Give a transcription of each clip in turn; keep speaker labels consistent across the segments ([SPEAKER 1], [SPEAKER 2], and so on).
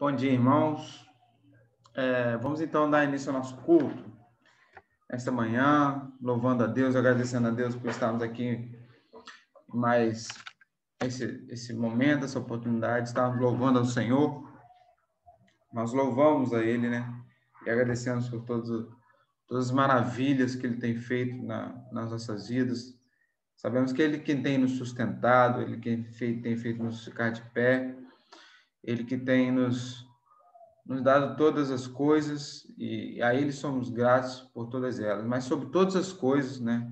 [SPEAKER 1] Bom dia, irmãos. Vamos então dar início ao nosso culto esta manhã, louvando a Deus, agradecendo a Deus por estarmos aqui mais esse momento, essa oportunidade, estarmos louvando ao Senhor. Nós louvamos a Ele, né? E agradecemos por todas as maravilhas que Ele tem feito nas nossas vidas. Sabemos que Ele quem tem nos sustentado, Ele quem tem feito nos ficar de pé, Ele que tem nos dado todas as coisas, e a Ele somos gratos por todas elas. Mas sobre todas as coisas, né?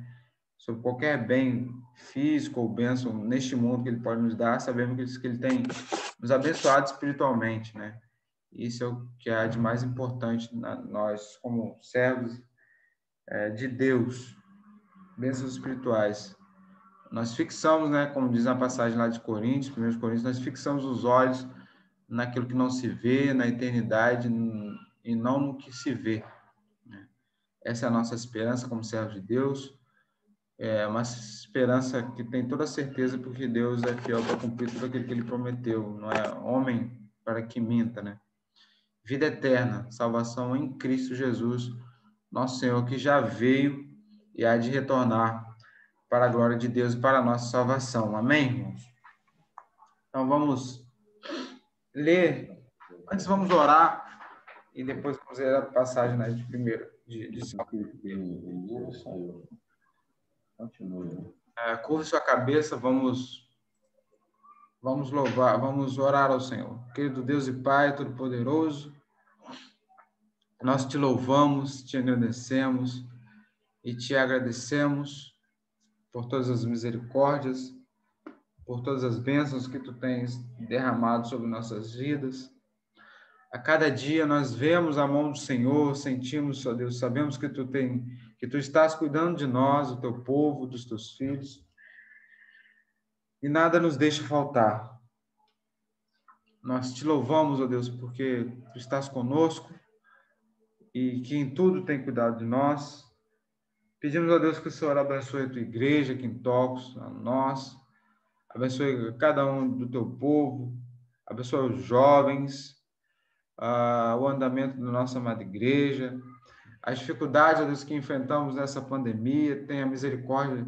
[SPEAKER 1] Sobre qualquer bem físico ou bênção neste mundo que Ele pode nos dar, sabemos que Ele tem nos abençoado espiritualmente, né? Isso é o que há de mais importante nós, como servos de Deus, bênçãos espirituais. Nós fixamos, né, como diz na passagem lá de Coríntios, 1 Coríntios, nós fixamos os olhos naquilo que não se vê, na eternidade, e não no que se vê. Essa é a nossa esperança como servos de Deus. É uma esperança que tem toda a certeza, porque Deus é fiel para cumprir tudo aquilo que Ele prometeu. Não é homem para que minta, né? Vida eterna, salvação em Cristo Jesus, nosso Senhor, que já veio e há de retornar para a glória de Deus e para a nossa salvação. Amém, irmãos? Então, vamos ler. Antes, vamos orar e depois vamos ler a passagem, né, de primeiro. Curva sua cabeça, vamos louvar, vamos orar ao Senhor. Querido Deus e Pai Todo-Poderoso, nós te louvamos, te agradecemos e te agradecemos por todas as misericórdias, por todas as bênçãos que tu tens derramado sobre nossas vidas. A cada dia nós vemos a mão do Senhor, sentimos, ó Deus, sabemos que tu estás cuidando de nós, do teu povo, dos teus filhos, e nada nos deixa faltar. Nós te louvamos, ó Deus, porque tu estás conosco e que em tudo tem cuidado de nós. Pedimos, ó Deus, que o Senhor abençoe a tua igreja aqui em Tocos, a nós, abençoe cada um do teu povo, abençoe os jovens, o andamento da nossa amada igreja, as dificuldades, ó Deus, que enfrentamos nessa pandemia. Tenha misericórdia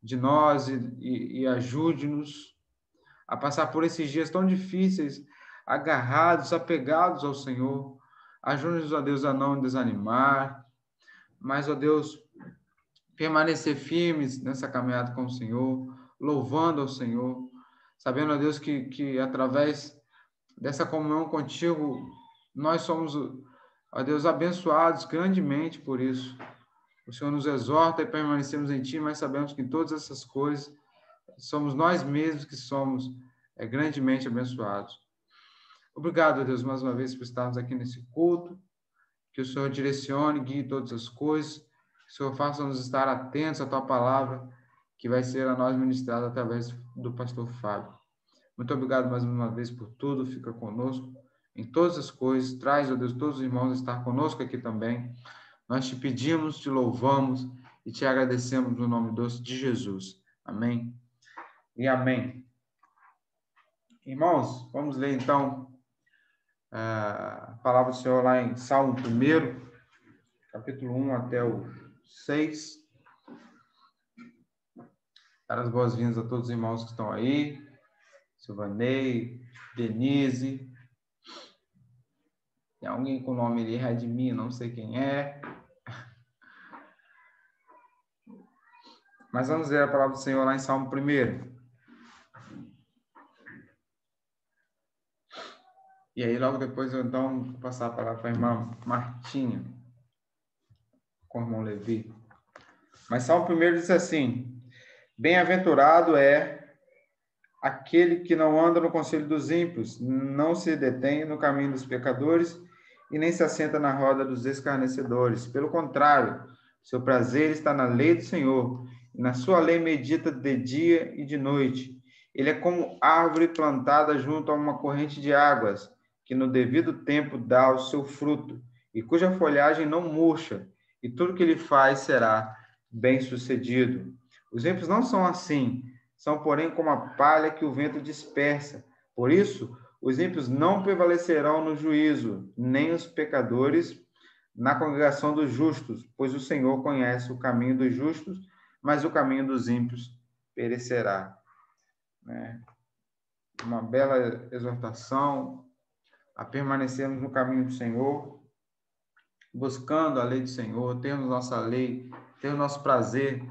[SPEAKER 1] de nós e ajude-nos a passar por esses dias tão difíceis, agarrados, apegados ao Senhor. Ajude-nos, ó Deus, a não desanimar, mas, ó Deus, permanecer firmes nessa caminhada com o Senhor, louvando ao Senhor, sabendo, ó Deus, que através dessa comunhão contigo, nós somos, ó Deus, abençoados grandemente por isso. O Senhor nos exorta e permanecemos em Ti, mas sabemos que em todas essas coisas somos nós mesmos que somos grandemente abençoados. Obrigado, Deus, mais uma vez por estarmos aqui nesse culto, que o Senhor direcione, guie todas as coisas, que o Senhor faça-nos estar atentos à Tua palavra, que vai ser a nós ministrada através do pastor Fábio. Muito obrigado mais uma vez por tudo, fica conosco em todas as coisas, traz, ó Deus, todos os irmãos a estar conosco aqui também. Nós te pedimos, te louvamos e te agradecemos no nome doce de Jesus. Amém e amém. Irmãos, vamos ler então a palavra do Senhor lá em Salmo 1, capítulo 1 até o 6. Dar as boas-vindas a todos os irmãos que estão aí. Silvanei, Denise. Tem alguém com o nome ali, Redmi, não sei quem é. Mas vamos ler a palavra do Senhor lá em Salmo 1. E aí, logo depois, eu então vou passar a palavra para a irmã Martinha, com o irmão Levi. Mas Salmo 1 diz assim: Bem-aventurado é aquele que não anda no conselho dos ímpios, não se detém no caminho dos pecadores e nem se assenta na roda dos escarnecedores. Pelo contrário, seu prazer está na lei do Senhor, e na sua lei medita de dia e de noite. Ele é como árvore plantada junto a uma corrente de águas, que no devido tempo dá o seu fruto, e cuja folhagem não murcha, e tudo que ele faz será bem-sucedido. Os ímpios não são assim, são, porém, como a palha que o vento dispersa. Por isso, Os ímpios não prevalecerão no juízo, nem os pecadores na congregação dos justos, pois o Senhor conhece o caminho dos justos, mas o caminho dos ímpios perecerá. Né? Uma bela exortação a permanecermos no caminho do Senhor, buscando a lei do Senhor, termos nossa lei, termos nosso prazer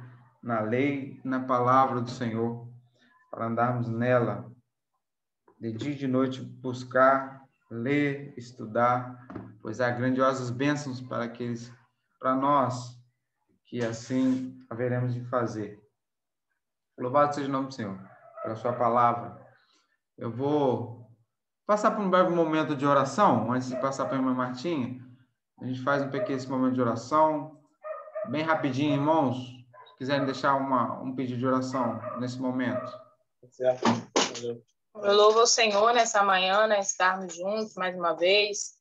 [SPEAKER 1] na lei, na palavra do Senhor, para andarmos nela, de dia e de noite, buscar, ler, estudar, pois há grandiosas bênçãos para aqueles, para nós, que assim haveremos de fazer. Louvado seja o nome do Senhor, pela sua palavra. Eu vou passar por um breve momento de oração, antes de passar para a irmã Martinha. A gente faz um pequeno momento de oração, bem rapidinho, irmãos. Se quiserem deixar um pedido de oração nesse momento.
[SPEAKER 2] Certo. Eu louvo ao Senhor nessa manhã, né? Estarmos juntos mais uma vez,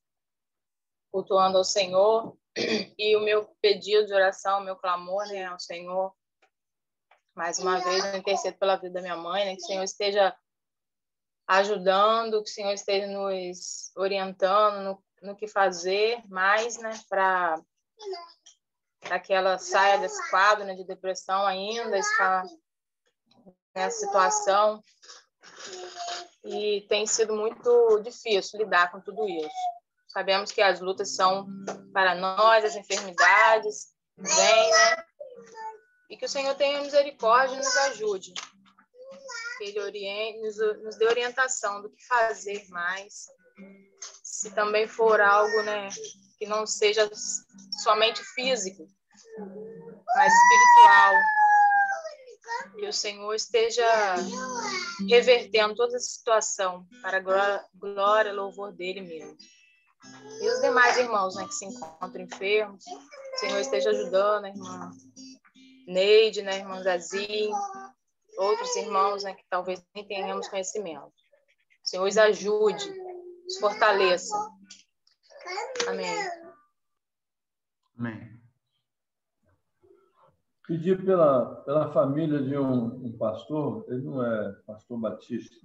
[SPEAKER 2] cultuando ao Senhor. E o meu pedido de oração, o meu clamor, né, ao Senhor, mais uma vez, eu intercedo pela vida da minha mãe, né? Que o Senhor esteja ajudando, que o Senhor esteja nos orientando no que fazer mais, né? Para que ela saia desse quadro, né, de depressão ainda, está nessa situação. E tem sido muito difícil lidar com tudo isso. Sabemos que as lutas são para nós, as enfermidades vêm, né? E que o Senhor tenha misericórdia e nos ajude. Que Ele nos dê orientação do que fazer mais. Se também for algo, né, que não seja somente físico, mas espiritual. Que o Senhor esteja revertendo toda essa situação para a glória e louvor dele mesmo. E os demais irmãos, né, que se encontram enfermos, o Senhor esteja ajudando a irmã Neide, né, irmã Zazinho, outros irmãos, né, que talvez nem tenhamos conhecimento. O Senhor os ajude, os fortaleça. Amém.
[SPEAKER 1] Amém.
[SPEAKER 3] Pedi pela família de um pastor, ele não é pastor Batista,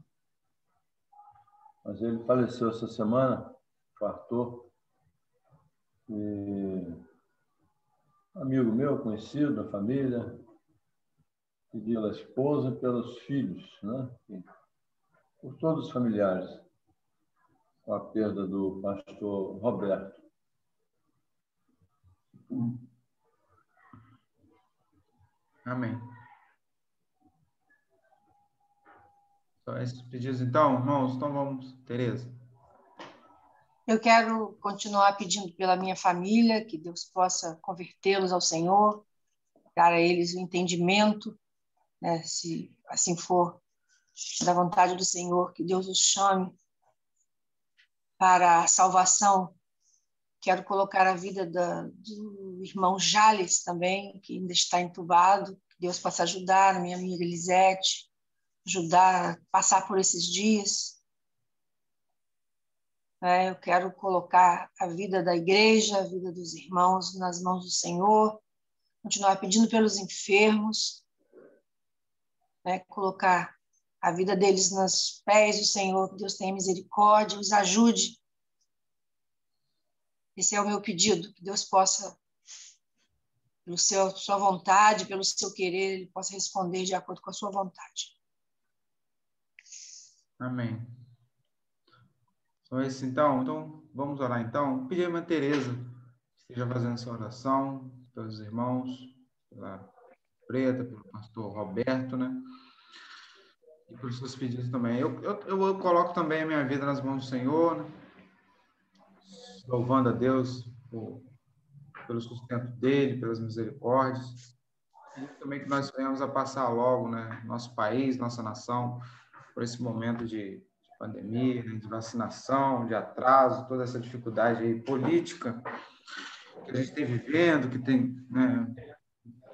[SPEAKER 3] mas ele faleceu essa semana, pastor, e amigo meu, conhecido da família, pedi pela esposa e pelos filhos, né? E por todos os familiares, com a perda do pastor Roberto.
[SPEAKER 1] Amém. Só esses pedidos, então, irmãos. Então vamos, Tereza.
[SPEAKER 4] Eu quero continuar pedindo pela minha família, que Deus possa convertê-los ao Senhor, dar a eles o entendimento, né, se assim for da vontade do Senhor, que Deus os chame para a salvação. Quero colocar a vida do irmão Jales também, que ainda está entubado, que Deus possa ajudar, a minha amiga Elisete, ajudar a passar por esses dias. Eu quero colocar a vida da igreja, a vida dos irmãos nas mãos do Senhor, continuar pedindo pelos enfermos, colocar a vida deles nos pés do Senhor, que Deus tenha misericórdia, os ajude. Esse é o meu pedido, que Deus possa, pelo sua vontade, pelo seu querer, Ele possa responder de acordo com a sua vontade.
[SPEAKER 1] Amém. Então, vamos orar então. Pedir a irmã Tereza que esteja fazendo essa oração pelos irmãos, pela Preta, pelo pastor Roberto, né? E por seus pedidos também. Eu coloco também a minha vida nas mãos do Senhor, né? Louvando a Deus pelo sustento dele, pelas misericórdias. E também que nós venhamos a passar logo, né? Nosso país, nossa nação, por esse momento de pandemia, né, de vacinação, de atraso, toda essa dificuldade aí política que a gente tem vivendo, que tem, né,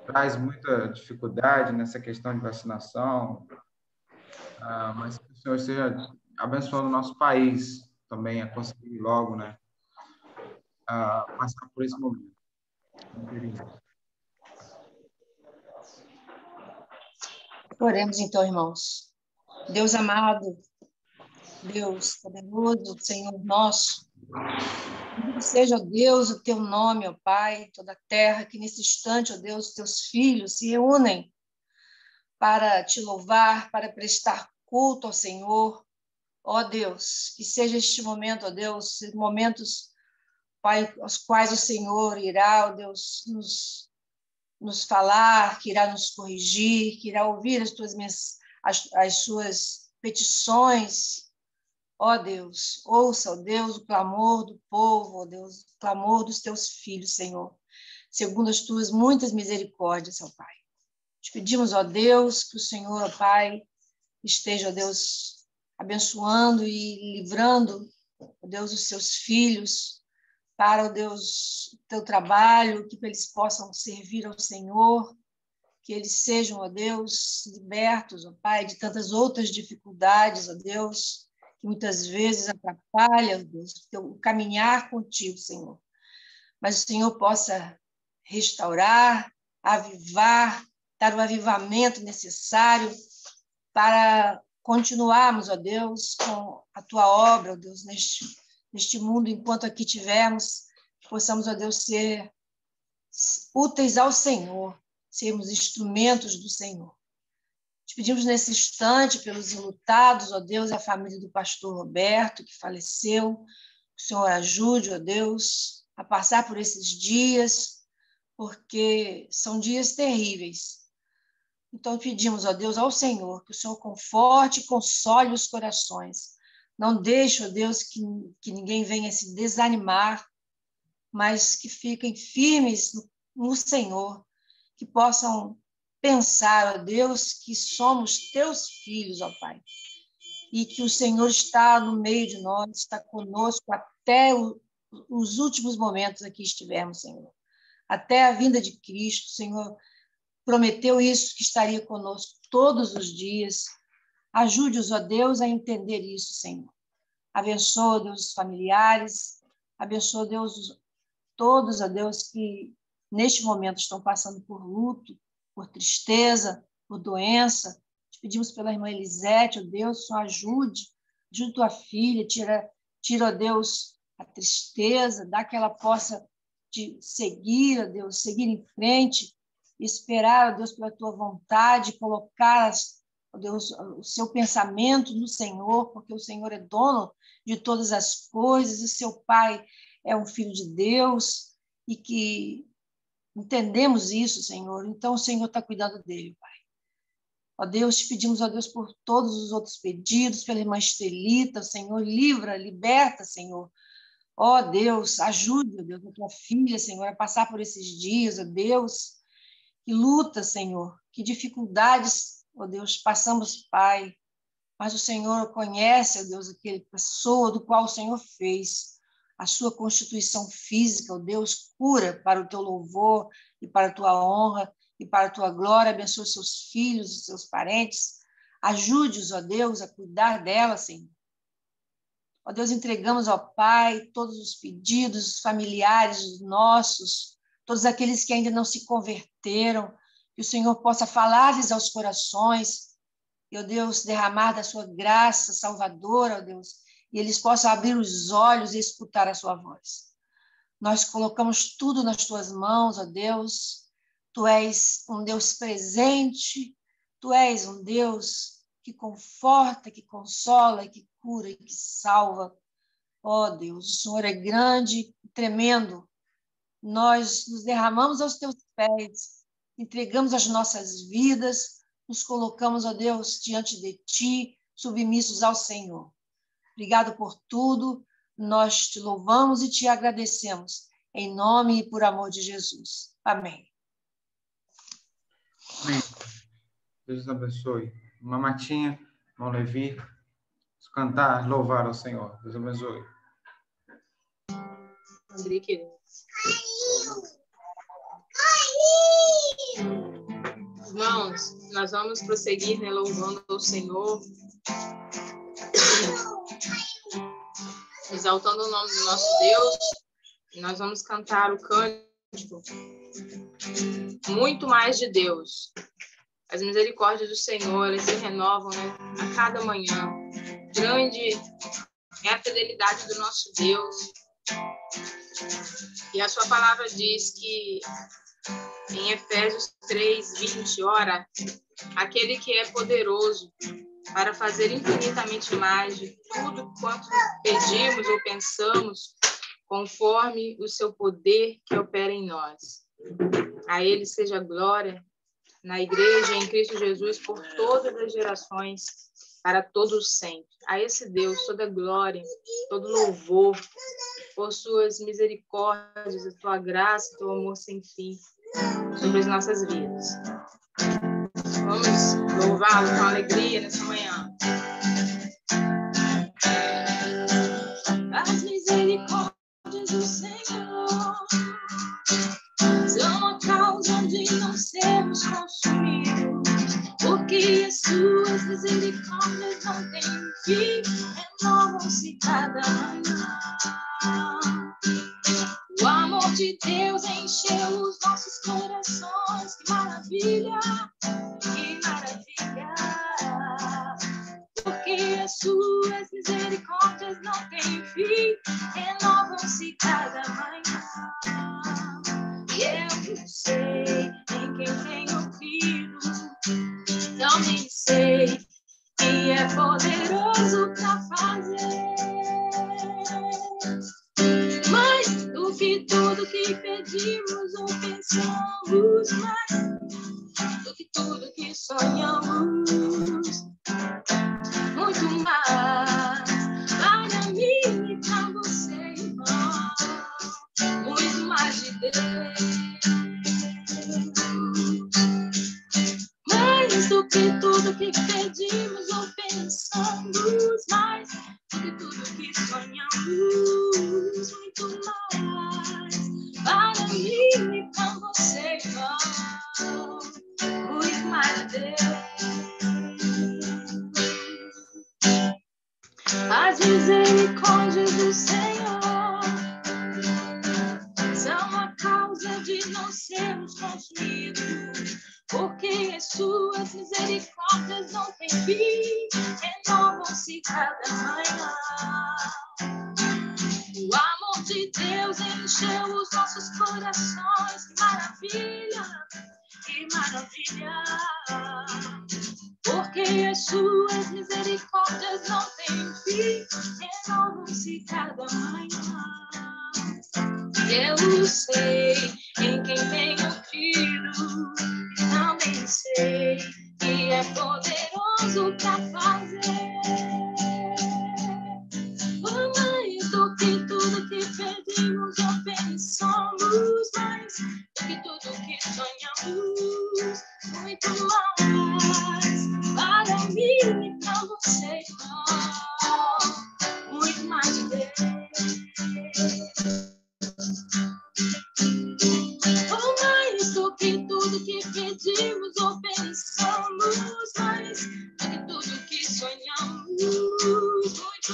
[SPEAKER 1] traz muita dificuldade nessa questão de vacinação, mas que o Senhor esteja abençoando o nosso país também a conseguir logo, né, passar por esse momento.
[SPEAKER 4] Oremos então, irmãos. Deus amado, Deus poderoso, Senhor nosso, que seja, ó Deus, o teu nome, ó Pai, toda a terra, que nesse instante, ó Deus, teus filhos se reúnem para te louvar, para prestar culto ao Senhor. Ó Deus, que seja este momento, ó Deus, momentos, Pai, aos quais o Senhor irá, ó Deus, nos falar, que irá nos corrigir, que irá ouvir as suas petições. Ó Deus, ouça, ó Deus, o clamor do povo, ó Deus, o clamor dos teus filhos, Senhor, segundo as tuas muitas misericórdias, ó Pai. Te pedimos, ó Deus, que o Senhor, ó Pai, esteja, ó Deus, abençoando e livrando, ó Deus, os seus filhos para, ó Deus, o teu trabalho, que eles possam servir ao Senhor, que eles sejam, ó Deus, libertos, ó Pai, de tantas outras dificuldades, ó Deus, que muitas vezes atrapalha, ó Deus, o caminhar contigo, Senhor. Mas o Senhor possa restaurar, avivar, dar o avivamento necessário para continuarmos, ó Deus, com a tua obra, ó Deus, neste mundo, enquanto aqui tivermos, que possamos, ó Deus, ser úteis ao Senhor, sermos instrumentos do Senhor. Te pedimos nesse instante pelos enlutados, ó Deus, a família do pastor Roberto, que faleceu. Que o Senhor ajude, ó Deus, a passar por esses dias, porque são dias terríveis. Então, pedimos, ó Deus, ao Senhor, que o Senhor conforte e console os corações. Não deixe, ó Deus, que ninguém venha se desanimar, mas que fiquem firmes no Senhor, que possam pensar, ó Deus, que somos teus filhos, ó Pai, e que o Senhor está no meio de nós, está conosco até os últimos momentos aqui estivermos, Senhor. Até a vinda de Cristo, o Senhor prometeu isso, que estaria conosco todos os dias. Ajude-os, ó Deus, a entender isso, Senhor. Abençoa, Deus, os familiares, abençoa, Deus, todos, ó Deus, que neste momento estão passando por luto, por tristeza, por doença. Te pedimos pela irmã Elisete, ó Deus, só ajude tua filha, tira, ó Deus, a tristeza, dá que ela possa te seguir, ó Deus, seguir em frente, esperar, ó Deus, pela tua vontade, colocar, ó Deus, o seu pensamento no Senhor, porque o Senhor é dono de todas as coisas, e seu pai é um filho de Deus, e que entendemos isso, Senhor. Então, o Senhor está cuidando dele, Pai. Ó Deus, te pedimos, ó Deus, por todos os outros pedidos, pela irmã Estelita, Senhor, livra, liberta, Senhor. Ó Deus, ajuda, Deus, a tua filha, Senhor, a passar por esses dias, ó Deus, que luta, Senhor, que dificuldades, ó Deus, passamos, Pai, mas o Senhor conhece, ó Deus, aquela pessoa do qual o Senhor fez a sua constituição física, ó Deus, cura para o teu louvor e para a tua honra e para a tua glória. Abençoe os seus filhos, os seus parentes. Ajude-os, ó Deus, a cuidar dela, Senhor. Ó Deus, entregamos ao Pai todos os pedidos, os familiares nossos, todos aqueles que ainda não se converteram, que o Senhor possa falar-lhes aos corações, e, ó Deus, derramar da sua graça salvadora, ó Deus, e eles possam abrir os olhos e escutar a sua voz. Nós colocamos tudo nas tuas mãos, ó Deus. Tu és um Deus presente, tu és um Deus que conforta, que consola, que cura e que salva. Ó Deus, o Senhor é grande e tremendo. Nós nos derramamos aos teus pés, entregamos as nossas vidas, nos colocamos, ó Deus, diante de ti, submissos ao Senhor. Obrigado por tudo, nós te louvamos e te agradecemos, em nome e por amor de Jesus. Amém.
[SPEAKER 1] Amém. Deus abençoe. Uma Matinha, irmão Levi, cantar, louvar ao Senhor. Deus abençoe.
[SPEAKER 2] André, querido. Irmãos, nós vamos prosseguir, né, louvando ao Senhor, exaltando o nome do nosso Deus. E nós vamos cantar o cântico Muito Mais de Deus. As misericórdias do Senhor, elas se renovam, né, a cada manhã. Grande é a fidelidade do nosso Deus. E a sua palavra diz que em Efésios 3:20, ora, aquele que é poderoso para fazer infinitamente mais de tudo quanto pedimos ou pensamos, conforme o seu poder que opera em nós. A ele seja glória na igreja, em Cristo Jesus, por todas as gerações, para todos sempre. A esse Deus toda glória, todo louvor, por suas misericórdias, a tua graça, o teu amor sem fim sobre as nossas vidas. Vamos louvá-lo com alegria nessa manhã. As misericórdias do Senhor são a causa de não sermos consumidos, porque as suas misericórdias não têm fim, renovam-se cada manhã. O amor de Deus encheu os nossos corações, que maravilha, que maravilha, porque as suas misericórdias não têm fim, renovam-se cada manhã. E eu sei em quem tenho ouvido, também sei que é poderoso para fazer mais do que tudo que pedimos ou pensamos, mais do que tudo que sonhamos, muito mais para mim e para você, irmão, muito mais de Deus. Mais do que tudo que pedimos ou pensamos, mais do que tudo que sonhamos, muito mais para mim e para você, irmão, muito mais de Deus. As misericórdias do Senhor são a causa de não sermos consumidos, porque as suas misericórdias não têm fim, renovam-se cada manhã. O amor de Deus encheu os nossos corações, que maravilha, que maravilha, porque as suas misericórdias não têm fim, renovam-se cada manhã. Eu sei em quem tenho ouvido, também sei que é poderoso para fazer mais do que tudo que pedimos ou pensamos, mais do que tudo que sonhamos, muito mais para mim e para você, muito mais de Deus. Mais do que tudo que pedimos ou pensamos, mais do que tudo que sonhamos, muito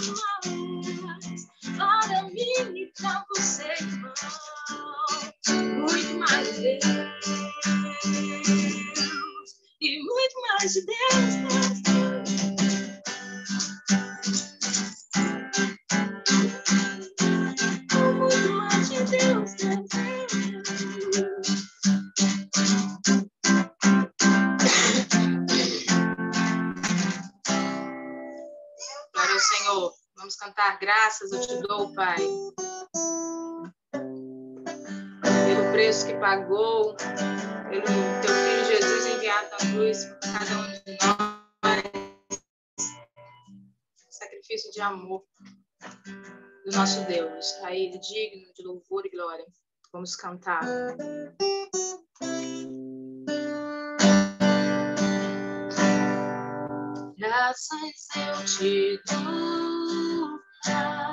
[SPEAKER 2] mais para mim e para você, irmão, muito mais de Deus e muito mais de Deus. Muito mais de Deus. Glória ao Senhor. Vamos cantar graças eu te dou, Pai. Pelo preço que pagou, pelo teu filho Jesus enviado na cruz por cada um de nós. Sacrifício de amor do nosso Deus. A Ele digno de louvor e glória. Vamos cantar. Graças eu te dou, Pai,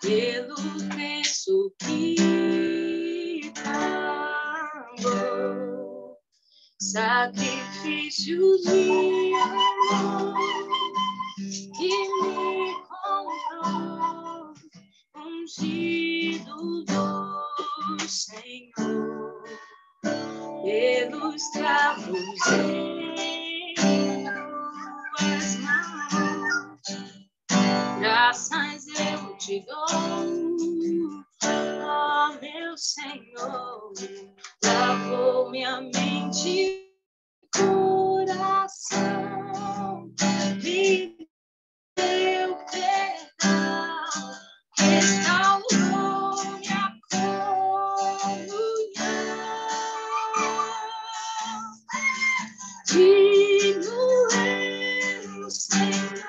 [SPEAKER 2] pelo preço que pagou, sacrifício de amor que me comprou, ungido do Senhor, pelos cravos tuas mãos. Graças eu te dou, ó meu Senhor. Lavou minha mente e coração. Me deu perdão, restaurou minha comunhão. Digno é o Senhor,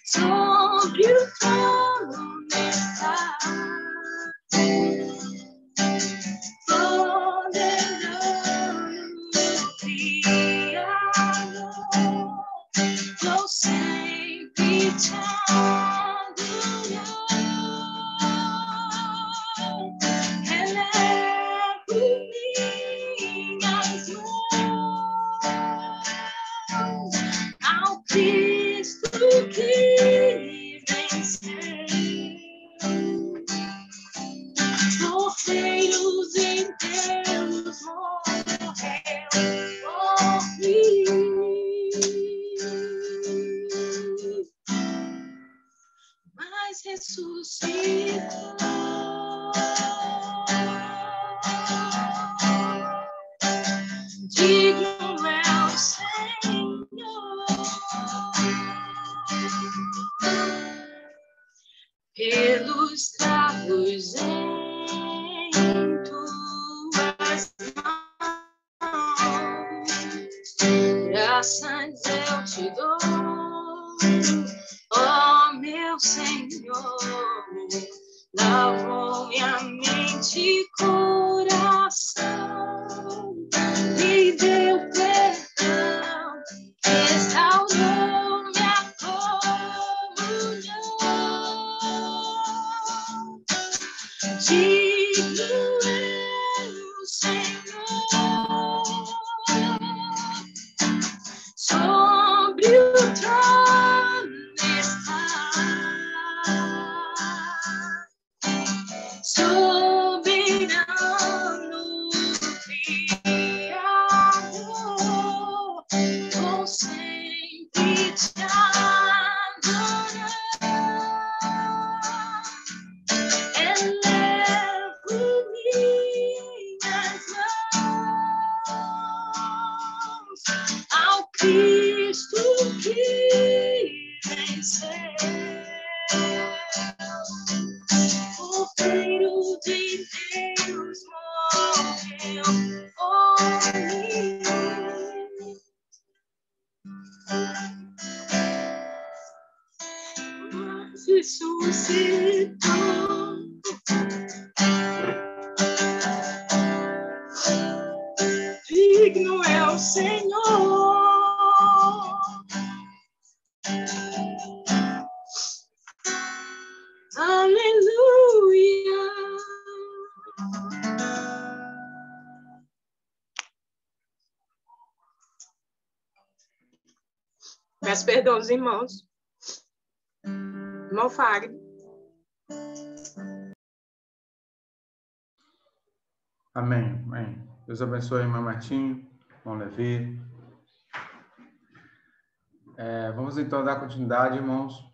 [SPEAKER 2] sobre o trono está, ordenando o Criador. Vou sempre te adorar. Elevo minhas mãos ao Cristo que venceu. Morreiros em Deus morreu por mim. Mas ressuscitou. Digno é o Senhor, pelos travos em tuas mãos. Graças eu te dou, ó meu Senhor. Lavou minha mente e coração. Me deu perdão, restaurou minha comunhão. Digno é o Senhor, sobre o trono está, soberano Criador. Vou sempre te adorar. Elevo minhas mãos ao Cristo que venceu. O Filho de Deus morreu por mim. Ressuscitou. Digno é o Senhor, aleluia. Peço perdão aos irmãos. Irmão Fagner.
[SPEAKER 1] Amém. Amém. Deus abençoe, irmã Martim, irmão Levi. Vamos então dar continuidade, irmãos.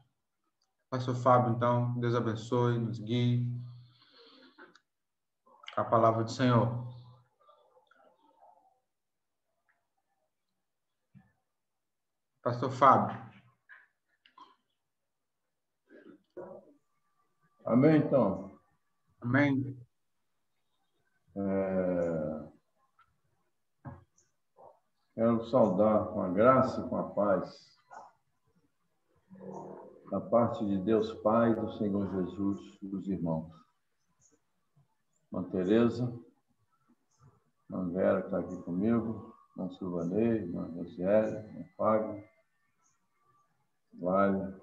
[SPEAKER 1] Pastor Fábio, então, Deus abençoe, nos guie. A palavra do Senhor. Pastor Fábio.
[SPEAKER 3] Amém, então.
[SPEAKER 1] Amém.
[SPEAKER 3] Quero saudar com a graça e com a paz da parte de Deus Pai, do Senhor Jesus e dos irmãos. Irmã Tereza, irmã Vera que está aqui comigo, irmã Silvanei, irmã Rosiele, irmã Fábio, Vale,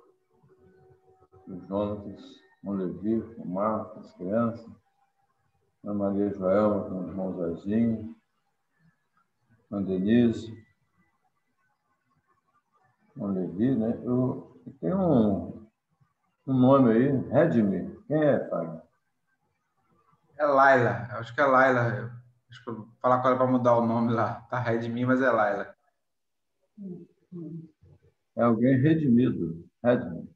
[SPEAKER 3] o Jonatas, irmão Levi, o Marcos, as crianças, irmã Maria Joelma, com o irmão Zezinho, irmã Denise, irmão Levi, né? Tem um nome aí, Redmi. Quem é, Fábio?
[SPEAKER 1] É Laila. Acho que é Laila. Deixa eu falar com ela para mudar o nome lá. Tá Redmi, mas é Laila.
[SPEAKER 3] É alguém redimido. Redimido.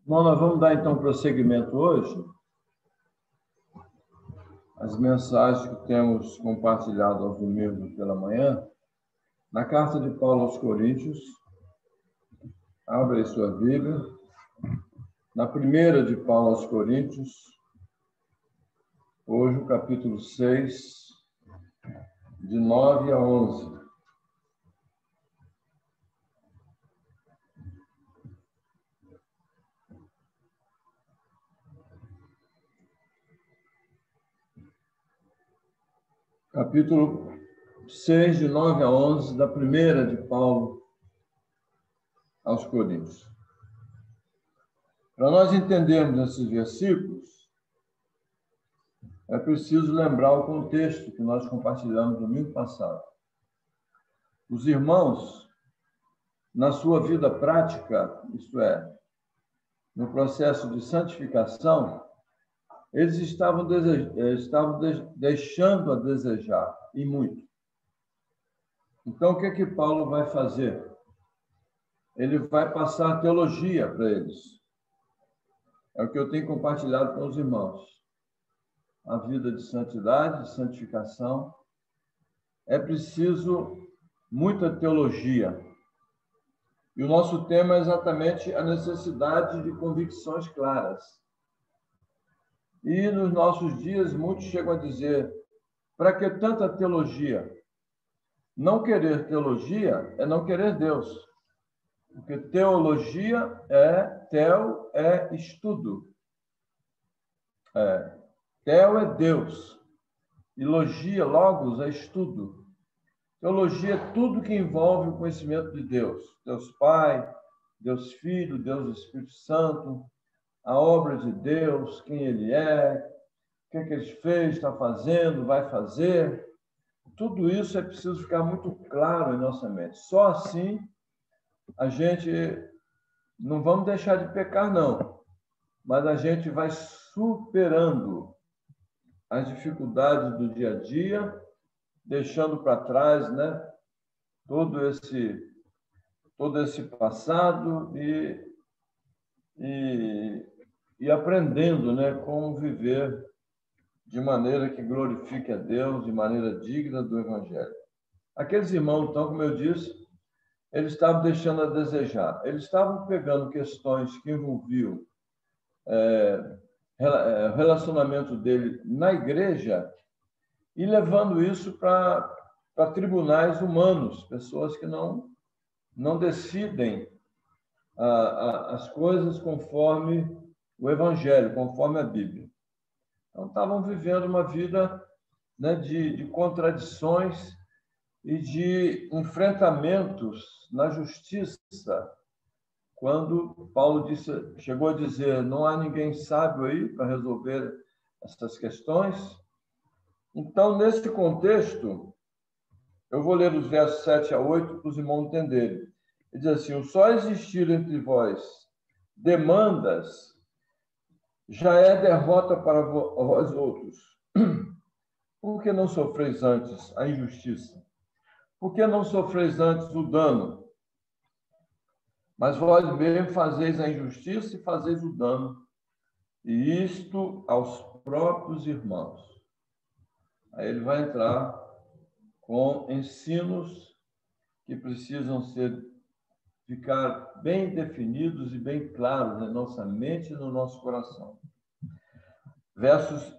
[SPEAKER 3] Bom, nós vamos dar, então, prosseguimento hoje às mensagens que temos compartilhado aos domingos pela manhã, na carta de Paulo aos Coríntios. Abra aí sua Bíblia. Na primeira de Paulo aos Coríntios, hoje o capítulo 6, de 9 a 11. Capítulo 6, de 9 a 11, da primeira de Paulo aos Coríntios. Para nós entendermos esses versículos, é preciso lembrar o contexto que nós compartilhamos no domingo passado. Os irmãos, na sua vida prática, isto é, no processo de santificação, eles estavam deixando a desejar, e muito. Então, o que é que Paulo vai fazer? Ele vai passar teologia para eles. É o que eu tenho compartilhado com os irmãos. A vida de santidade, de santificação, é preciso muita teologia. E o nosso tema é exatamente a necessidade de convicções claras. E nos nossos dias, muitos chegam a dizer: para que tanta teologia? Não querer teologia é não querer Deus. Porque teologia teo é estudo. Teo é Deus. E logia, logos, é estudo. Teologia é tudo que envolve o conhecimento de Deus. Deus Pai, Deus Filho, Deus Espírito Santo, a obra de Deus, quem Ele é, o que Ele fez, está fazendo, vai fazer. Tudo isso é preciso ficar muito claro em nossa mente. Só assim a gente não vamos deixar de pecar, não, mas a gente vai superando as dificuldades do dia a dia, deixando para trás, né, todo esse passado e aprendendo, né, como viver de maneira que glorifique a Deus, de maneira digna do Evangelho. Aqueles irmãos, então, como eu disse, eles estavam deixando a desejar. Eles estavam pegando questões que envolviam o relacionamento dele na igreja e levando isso para tribunais humanos, pessoas que não decidem as coisas conforme o Evangelho, conforme a Bíblia. Então, estavam vivendo uma vida, né, de contradições e de enfrentamentos na justiça. Quando Paulo chegou a dizer: não há ninguém sábio aí para resolver essas questões. Então, nesse contexto, eu vou ler os versos 7 a 8 para os irmãos entenderem. Ele diz assim: o só existir entre vós demandas já é derrota para vós outros. Por que não sofreis antes a injustiça? Por que não sofreis antes o dano? Mas vós mesmo fazeis a injustiça e fazeis o dano, e isto aos próprios irmãos. Aí ele vai entrar com ensinos que precisam ficar bem definidos e bem claros na nossa mente e no nosso coração. Versos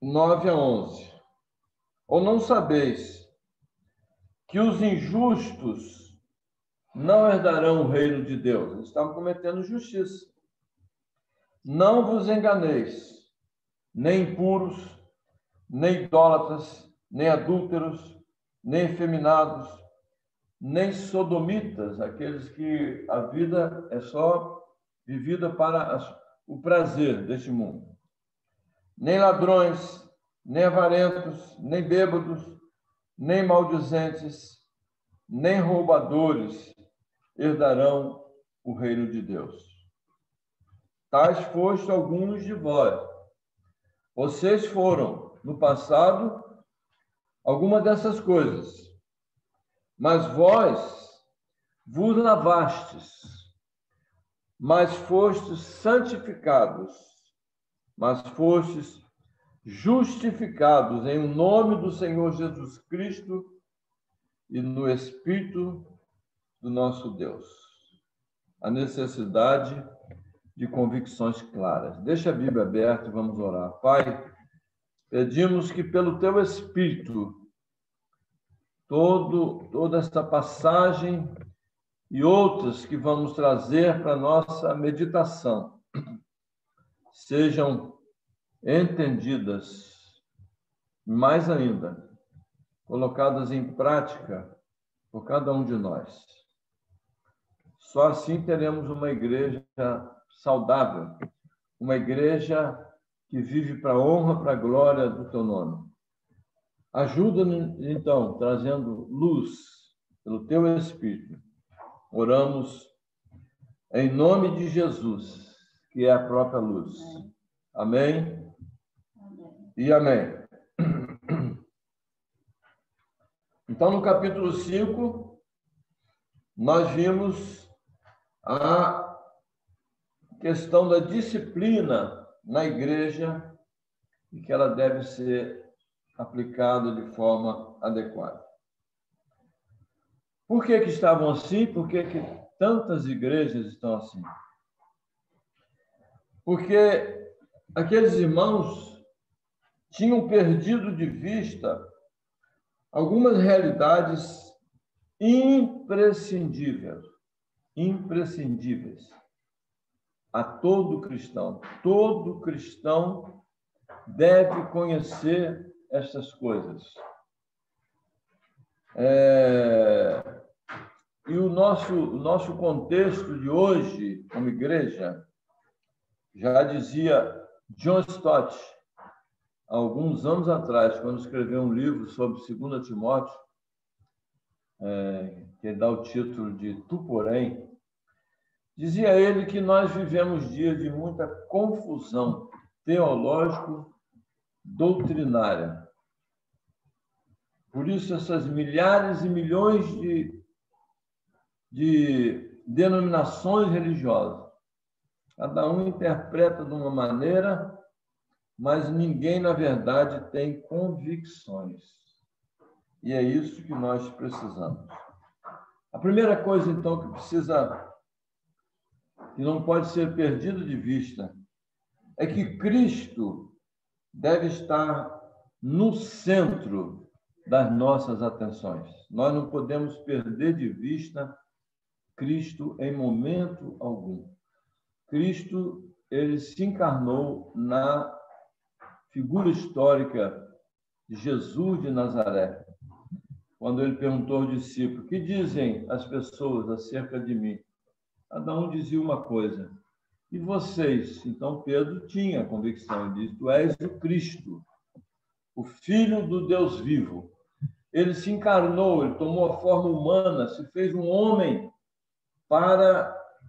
[SPEAKER 3] 9 a 11. Ou não sabeis que os injustos não herdarão o reino de Deus? Eles estavam cometendo injustiça. Não vos enganeis, nem impuros, nem idólatras, nem adúlteros, nem efeminados, nem sodomitas, aqueles que a vida é só vivida para o prazer deste mundo. Nem ladrões, nem avarentos, nem bêbados, nem maldizentes, nem roubadores herdarão o reino de Deus. tais foste alguns de vós. Vocês foram, no passado, alguma dessas coisas. Mas vós vos lavastes, mas fostes santificados, mas fostes justificados em o nome do Senhor Jesus Cristo e no Espírito do nosso Deus. A necessidade de convicções claras. Deixa a Bíblia aberta e vamos orar. Pai, pedimos que pelo Teu Espírito, toda esta passagem e outras que vamos trazer para a nossa meditação sejam entendidas, mais ainda, colocadas em prática por cada um de nós. Só assim teremos uma igreja saudável, uma igreja que vive para a honra, para a glória do Teu nome. Ajuda-nos, então, trazendo luz pelo Teu Espírito. Oramos em nome de Jesus, que é a própria luz. Amém? E amém. Então, no capítulo 5, nós vimos a questão da disciplina na igreja e que ela deve ser aplicada de forma adequada. Por que estavam assim? Por que tantas igrejas estão assim? Porque aqueles irmãos tinham perdido de vista algumas realidades imprescindíveis a todo cristão. Todo cristão deve conhecer estas coisas. E o nosso contexto de hoje, como igreja, já dizia John Stott, há alguns anos atrás, quando escreveu um livro sobre 2 Timóteo, que dá o título de Tu, porém, dizia ele que nós vivemos dias de muita confusão teológico-doutrinária. Por isso, essas milhares e milhões de denominações religiosas, cada um interpreta de uma maneira, mas ninguém, na verdade, tem convicções. E é isso que nós precisamos. A primeira coisa, então, que não pode ser perdida de vista, é que Cristo deve estar no centro das nossas atenções. Nós não podemos perder de vista Cristo em momento algum. Cristo, ele se encarnou na figura histórica de Jesus de Nazaré, quando ele perguntou aos discípulos: o que dizem as pessoas acerca de mim? Cada um dizia uma coisa. E vocês? Então Pedro tinha a convicção, ele disse: tu és o Cristo, o Filho do Deus vivo. Ele se encarnou, ele tomou a forma humana, se fez um homem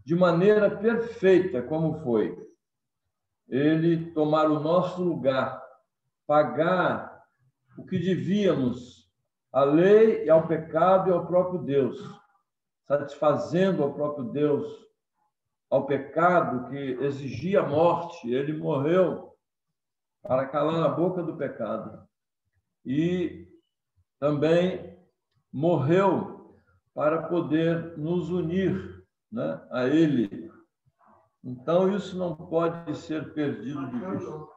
[SPEAKER 3] de maneira perfeita, como foi. Ele tomar o nosso lugar, pagar o que devíamos à lei e ao pecado e ao próprio Deus, satisfazendo ao próprio Deus, ao pecado que exigia a morte. Ele morreu para calar a boca do pecado e também morreu para poder nos unir, né, a Ele. Então, isso não pode ser perdido de vista.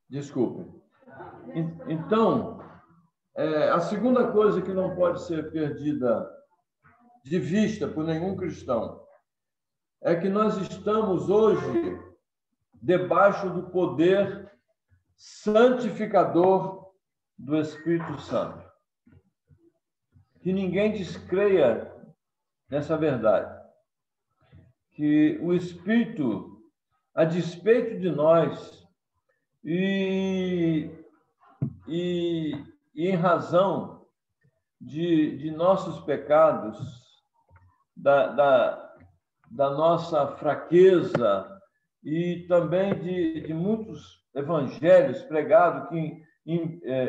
[SPEAKER 3] Desculpe. Então, a segunda coisa que não pode ser perdida de vista por nenhum cristão é que nós estamos hoje debaixo do poder santificador do Espírito Santo. Que ninguém descreia nessa verdade. Que o Espírito, a despeito de nós e em razão de nossos pecados, da nossa fraqueza e também de muitos evangelhos pregados que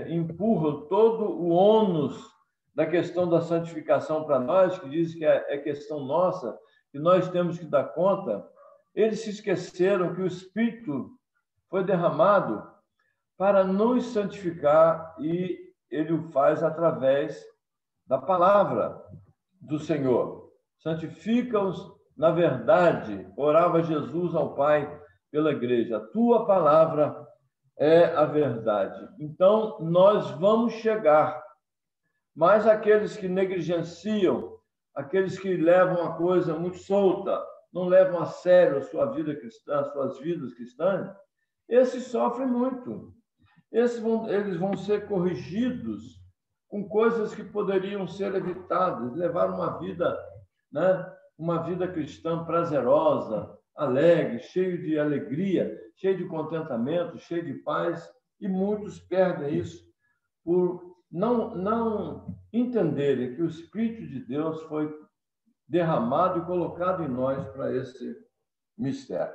[SPEAKER 3] empurram todo o ônus da questão da santificação para nós, que diz que é questão nossa, que nós temos que dar conta, eles se esqueceram que o Espírito foi derramado para nos santificar, e ele o faz através da palavra do Senhor. Santifica-os na verdade, orava Jesus ao Pai pela igreja. A tua palavra é a verdade. Então, nós vamos chegar, mas aqueles que negligenciam, aqueles que levam a coisa muito solta, não levam a sério a sua vida cristã, suas vidas cristãs, esses sofrem muito. Eles vão ser corrigidos com coisas que poderiam ser evitadas, levar uma vida, né? Uma vida cristã prazerosa, alegre, cheio de alegria, cheio de contentamento, cheio de paz, e muitos perdem isso por não entenderem que o Espírito de Deus foi derramado e colocado em nós para esse mistério.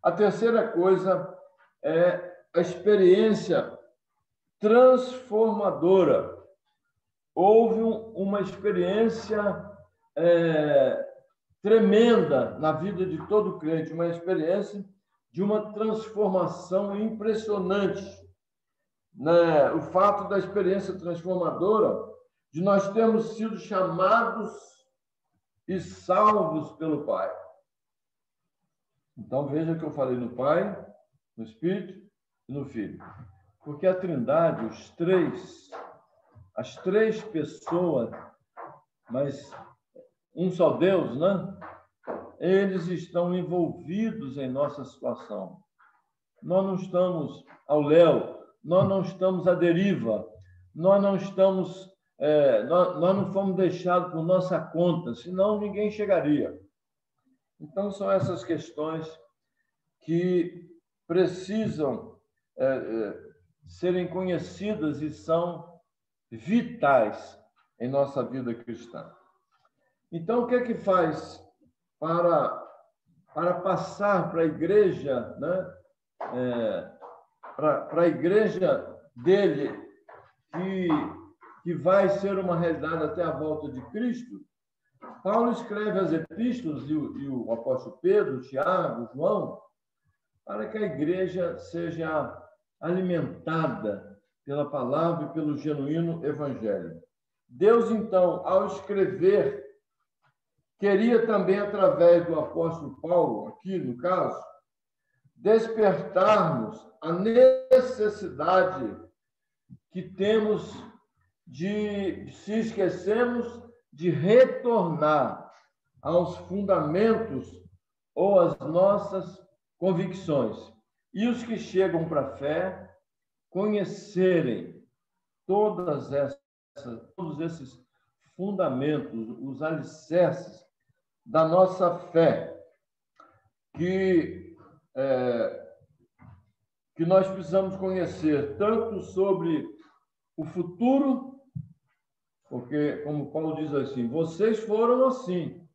[SPEAKER 3] A terceira coisa é a experiência transformadora. Houve uma experiência tremenda na vida de todo crente, uma experiência de uma transformação impressionante. Né? O fato da experiência transformadora, de nós termos sido chamados e salvos pelo Pai. Então, veja que eu falei no Pai, no Espírito e no Filho. Porque a Trindade, as três pessoas, mas um só Deus, né? Eles estão envolvidos em nossa situação. Nós não estamos ao léu, nós não estamos à deriva, nós não estamos, nós não fomos deixados por nossa conta, senão ninguém chegaria. Então, são essas questões que precisam serem conhecidas e são vitais em nossa vida cristã. Então, o que é que faz para passar para a igreja, né? Para a igreja dele, que vai ser uma realidade até a volta de Cristo? Paulo escreve as epístolas, e o apóstolo Pedro, Tiago, João, para que a igreja seja alimentada pela palavra e pelo genuíno evangelho. Deus, então, ao escrever, queria também, através do apóstolo Paulo, aqui no caso, despertarmos a necessidade que temos de, se esquecemos, de retornar aos fundamentos ou às nossas convicções. E os que chegam para a fé conhecerem todos esses fundamentos, os alicerces da nossa fé, que nós precisamos conhecer tanto sobre o futuro, porque, como Paulo diz assim, vocês foram assim,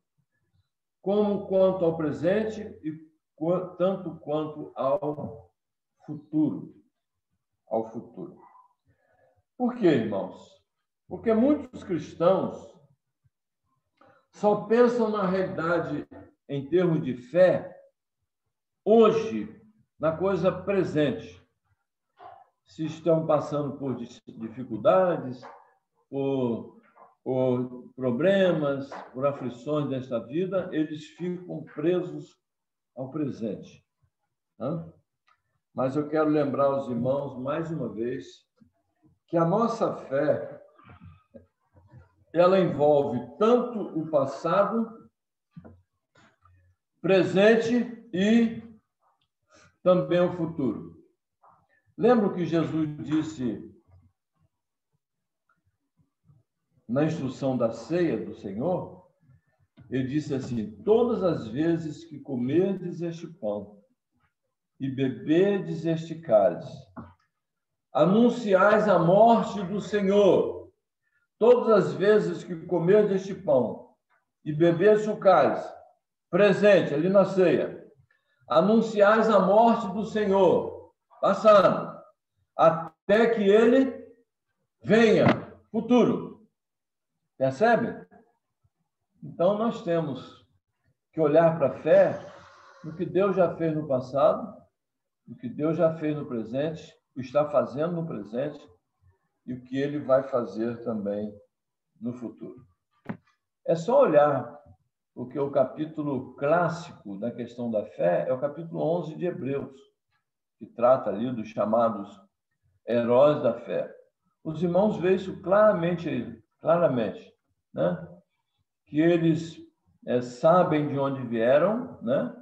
[SPEAKER 3] como quanto ao presente e tanto quanto ao futuro. Por quê, irmãos? Porque muitos cristãos só pensam na realidade em termos de fé hoje, na coisa presente. Se estão passando por dificuldades, por problemas, por aflições desta vida, eles ficam presos ao presente. Mas eu quero lembrar aos irmãos, mais uma vez, que a nossa fé, ela envolve tanto o passado, presente e também o futuro. Lembra o que Jesus disse na instrução da ceia do Senhor? Ele disse assim: todas as vezes que comerdes este pão e bebedes este cálice, anunciais a morte do Senhor. Todas as vezes que comerdes este pão e bebedes o cálice, presente ali na ceia, anunciais a morte do Senhor, passado, até que ele venha, futuro. Percebe? Então, nós temos que olhar para a fé no que Deus já fez no passado, no que Deus já fez no presente, o está fazendo no presente e o que ele vai fazer também no futuro. É só olhar, porque o capítulo clássico da questão da fé é o capítulo 11 de Hebreus, que trata ali dos chamados heróis da fé. Os irmãos veem isso claramente, né? Que eles sabem de onde vieram, né?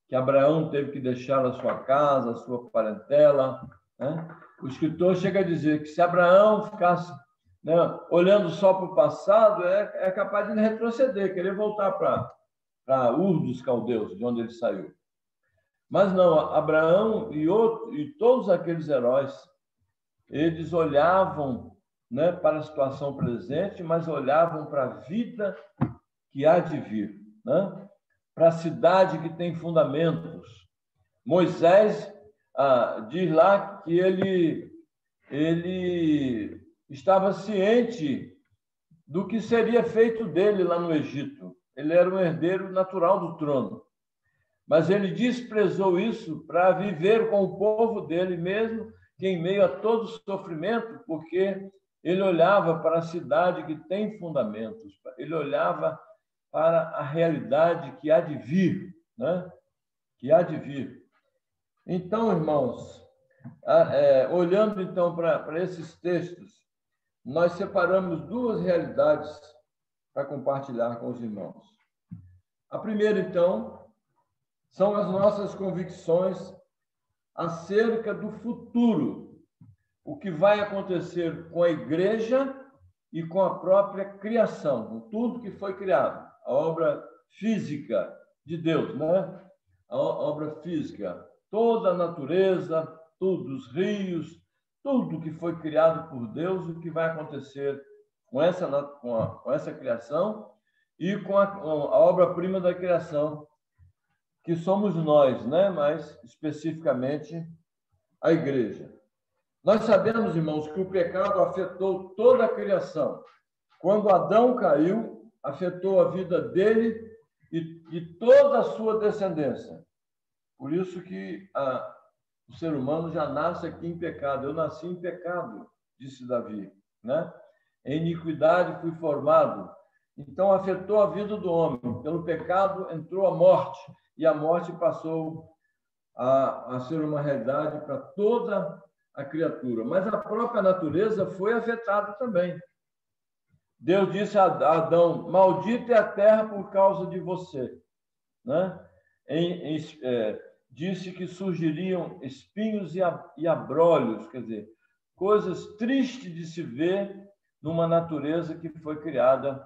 [SPEAKER 3] Que Abraão teve que deixar a sua casa, a sua parentela, né? O escritor chega a dizer que se Abraão ficasse, né, olhando só para o passado, é capaz de retroceder, querer voltar para Ur dos Caldeus, de onde ele saiu. Mas não, Abraão e todos aqueles heróis, eles olhavam, né, para a situação presente, mas olhavam para a vida que há de vir, né? Para a cidade que tem fundamentos. Moisés diz lá que ele estava ciente do que seria feito dele lá no Egito. Ele era um herdeiro natural do trono. Mas ele desprezou isso para viver com o povo dele mesmo, que em meio a todo sofrimento, porque ele olhava para a cidade que tem fundamentos, ele olhava para a realidade que há de vir, né? Que há de vir. Então, irmãos, olhando então para esses textos, nós separamos duas realidades para compartilhar com os irmãos. A primeira, então, são as nossas convicções acerca do futuro, o que vai acontecer com a igreja e com a própria criação, com tudo que foi criado, a obra física de Deus, né? A obra física, toda a natureza, todos os rios, tudo que foi criado por Deus, o que vai acontecer com essa criação e com a obra-prima da criação, que somos nós, né? Mais especificamente a igreja. Nós sabemos, irmãos, que o pecado afetou toda a criação. Quando Adão caiu, afetou a vida dele e toda a sua descendência. Por isso que o ser humano já nasce aqui em pecado. Eu nasci em pecado, disse Davi, né? Em iniquidade fui formado. Então, afetou a vida do homem. Pelo pecado entrou a morte, e a morte passou a ser uma realidade para toda a criatura. Mas a própria natureza foi afetada também. Deus disse a Adão: maldita é a terra por causa de você, né? Disse que surgiriam espinhos e abrolhos, quer dizer, coisas tristes de se ver numa natureza que foi criada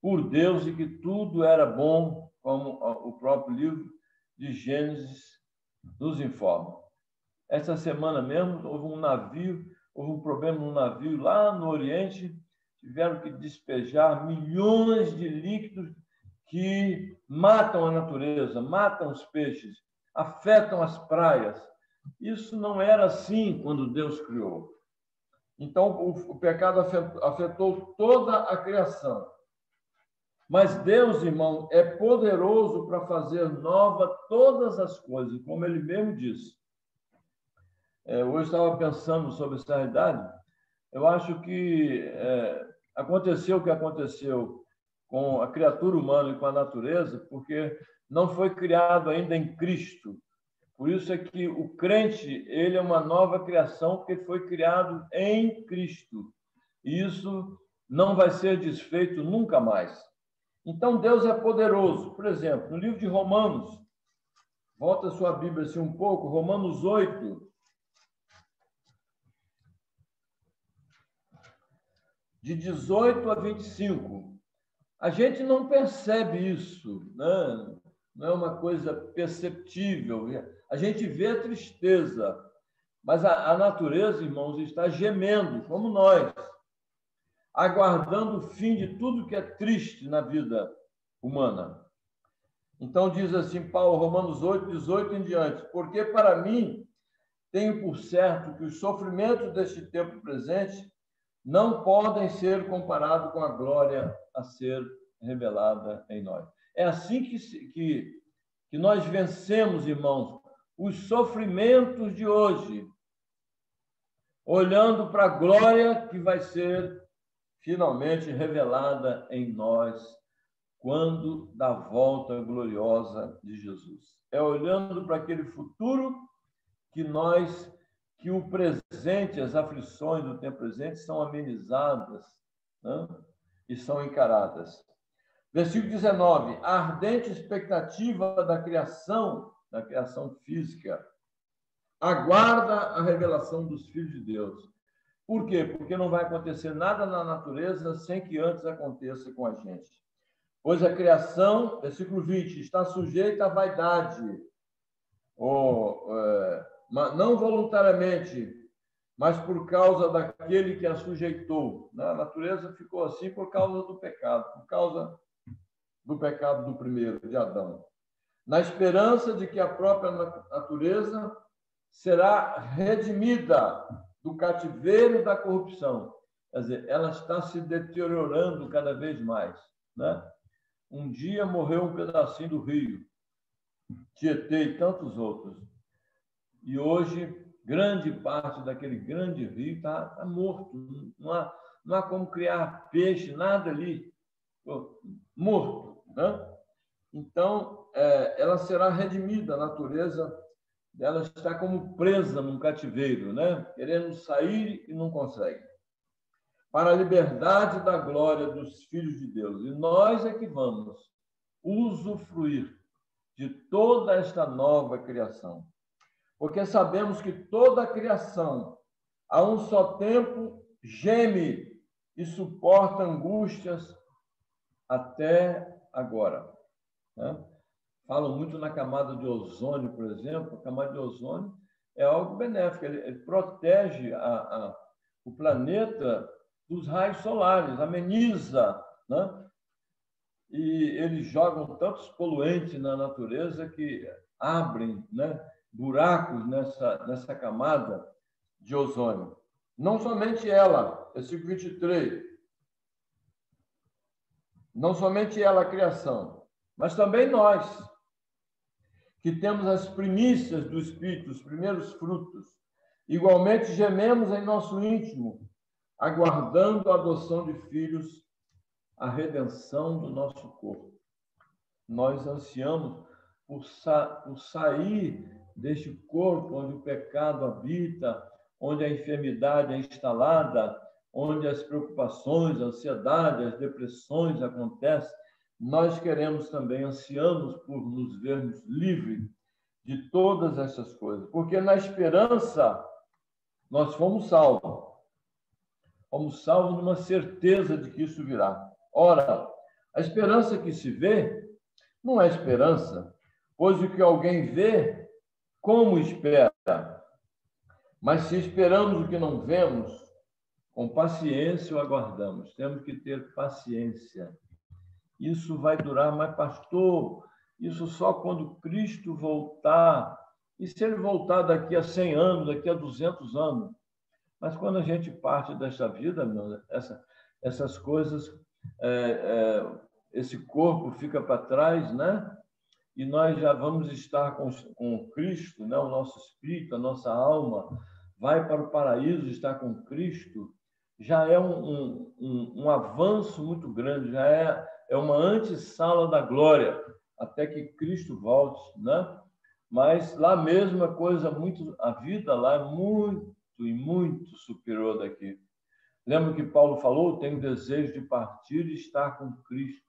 [SPEAKER 3] por Deus e que tudo era bom, como o próprio livro de Gênesis nos informa. Essa semana mesmo houve um problema no navio lá no Oriente, tiveram que despejar milhões de líquidos que matam a natureza, matam os peixes, afetam as praias. Isso não era assim quando Deus criou. Então, o pecado afetou toda a criação. Mas Deus, irmão, é poderoso para fazer nova todas as coisas, como ele mesmo disse. Hoje estava pensando sobre essa realidade. Eu acho que aconteceu o que aconteceu com a criatura humana e com a natureza, porque não foi criado ainda em Cristo. Por isso é que o crente, ele é uma nova criação, porque foi criado em Cristo. E isso não vai ser desfeito nunca mais. Então, Deus é poderoso. Por exemplo, no livro de Romanos, volta a sua Bíblia assim um pouco, Romanos 8, de 18 a 25. A gente não percebe isso, né? Não é uma coisa perceptível. A gente vê a tristeza, mas a natureza, irmãos, está gemendo, como nós, aguardando o fim de tudo que é triste na vida humana. Então, diz assim Paulo, Romanos 8, 18 em diante, porque para mim tenho por certo que os sofrimentos deste tempo presente não podem ser comparados com a glória a ser revelada em nós. É assim que nós vencemos, irmãos, os sofrimentos de hoje, olhando para a glória que vai ser finalmente revelada em nós quando da volta gloriosa de Jesus. É olhando para aquele futuro que o presente, as aflições do tempo presente são amenizadas, né? E são encaradas. Versículo 19, a ardente expectativa da criação física, aguarda a revelação dos filhos de Deus. Por quê? Porque não vai acontecer nada na natureza sem que antes aconteça com a gente. Pois a criação, versículo 20, está sujeita à vaidade, não voluntariamente, mas por causa daquele que a sujeitou. A natureza ficou assim por causa do pecado, por causa do pecado do primeiro, de Adão. Na esperança de que a própria natureza será redimida do cativeiro da corrupção. Quer dizer, ela está se deteriorando cada vez mais, né? Um dia morreu um pedacinho do rio, Tietê e tantos outros. E hoje, grande parte daquele grande rio está morto. Não há como criar peixe, nada ali. Morto, né? Então, ela será redimida, a natureza dela está como presa num cativeiro, né? Querendo sair e não consegue. Para a liberdade da glória dos filhos de Deus. E nós é que vamos usufruir de toda esta nova criação. Porque sabemos que toda a criação, a um só tempo, geme e suporta angústias até agora, né? Falam muito na camada de ozônio, por exemplo. A camada de ozônio é algo benéfico, ele protege o planeta dos raios solares, ameniza, né? E eles jogam tantos poluentes na natureza que abrem, né, buracos nessa camada de ozônio. Não somente ela, versículo 23, não somente ela, a criação, mas também nós, que temos as primícias do Espírito, os primeiros frutos, igualmente gememos em nosso íntimo, aguardando a adoção de filhos, a redenção do nosso corpo. Nós ansiamos por sair deste corpo onde o pecado habita, onde a enfermidade é instalada, onde as preocupações, a ansiedade, as depressões acontecem. Nós queremos também, ansiamos por nos vermos livres de todas essas coisas, porque na esperança nós fomos salvos. Fomos salvos numa certeza de que isso virá. Ora, a esperança que se vê não é esperança, pois o que alguém vê, como espera? Mas se esperamos o que não vemos, com paciência o aguardamos. Temos que ter paciência. Isso vai durar, mas, pastor, isso só quando Cristo voltar. E se ele voltar daqui a 100 anos, daqui a 200 anos? Mas quando a gente parte desta vida, essas coisas, esse corpo fica para trás, né? E nós já vamos estar com Cristo, né? O nosso espírito, a nossa alma vai para o paraíso, estar com Cristo. Já é um avanço muito grande, já é uma antessala da glória, até que Cristo volte, né? Mas lá mesmo a vida lá é muito e muito superior daqui. Lembra que Paulo falou? Tenho desejo de partir e estar com Cristo,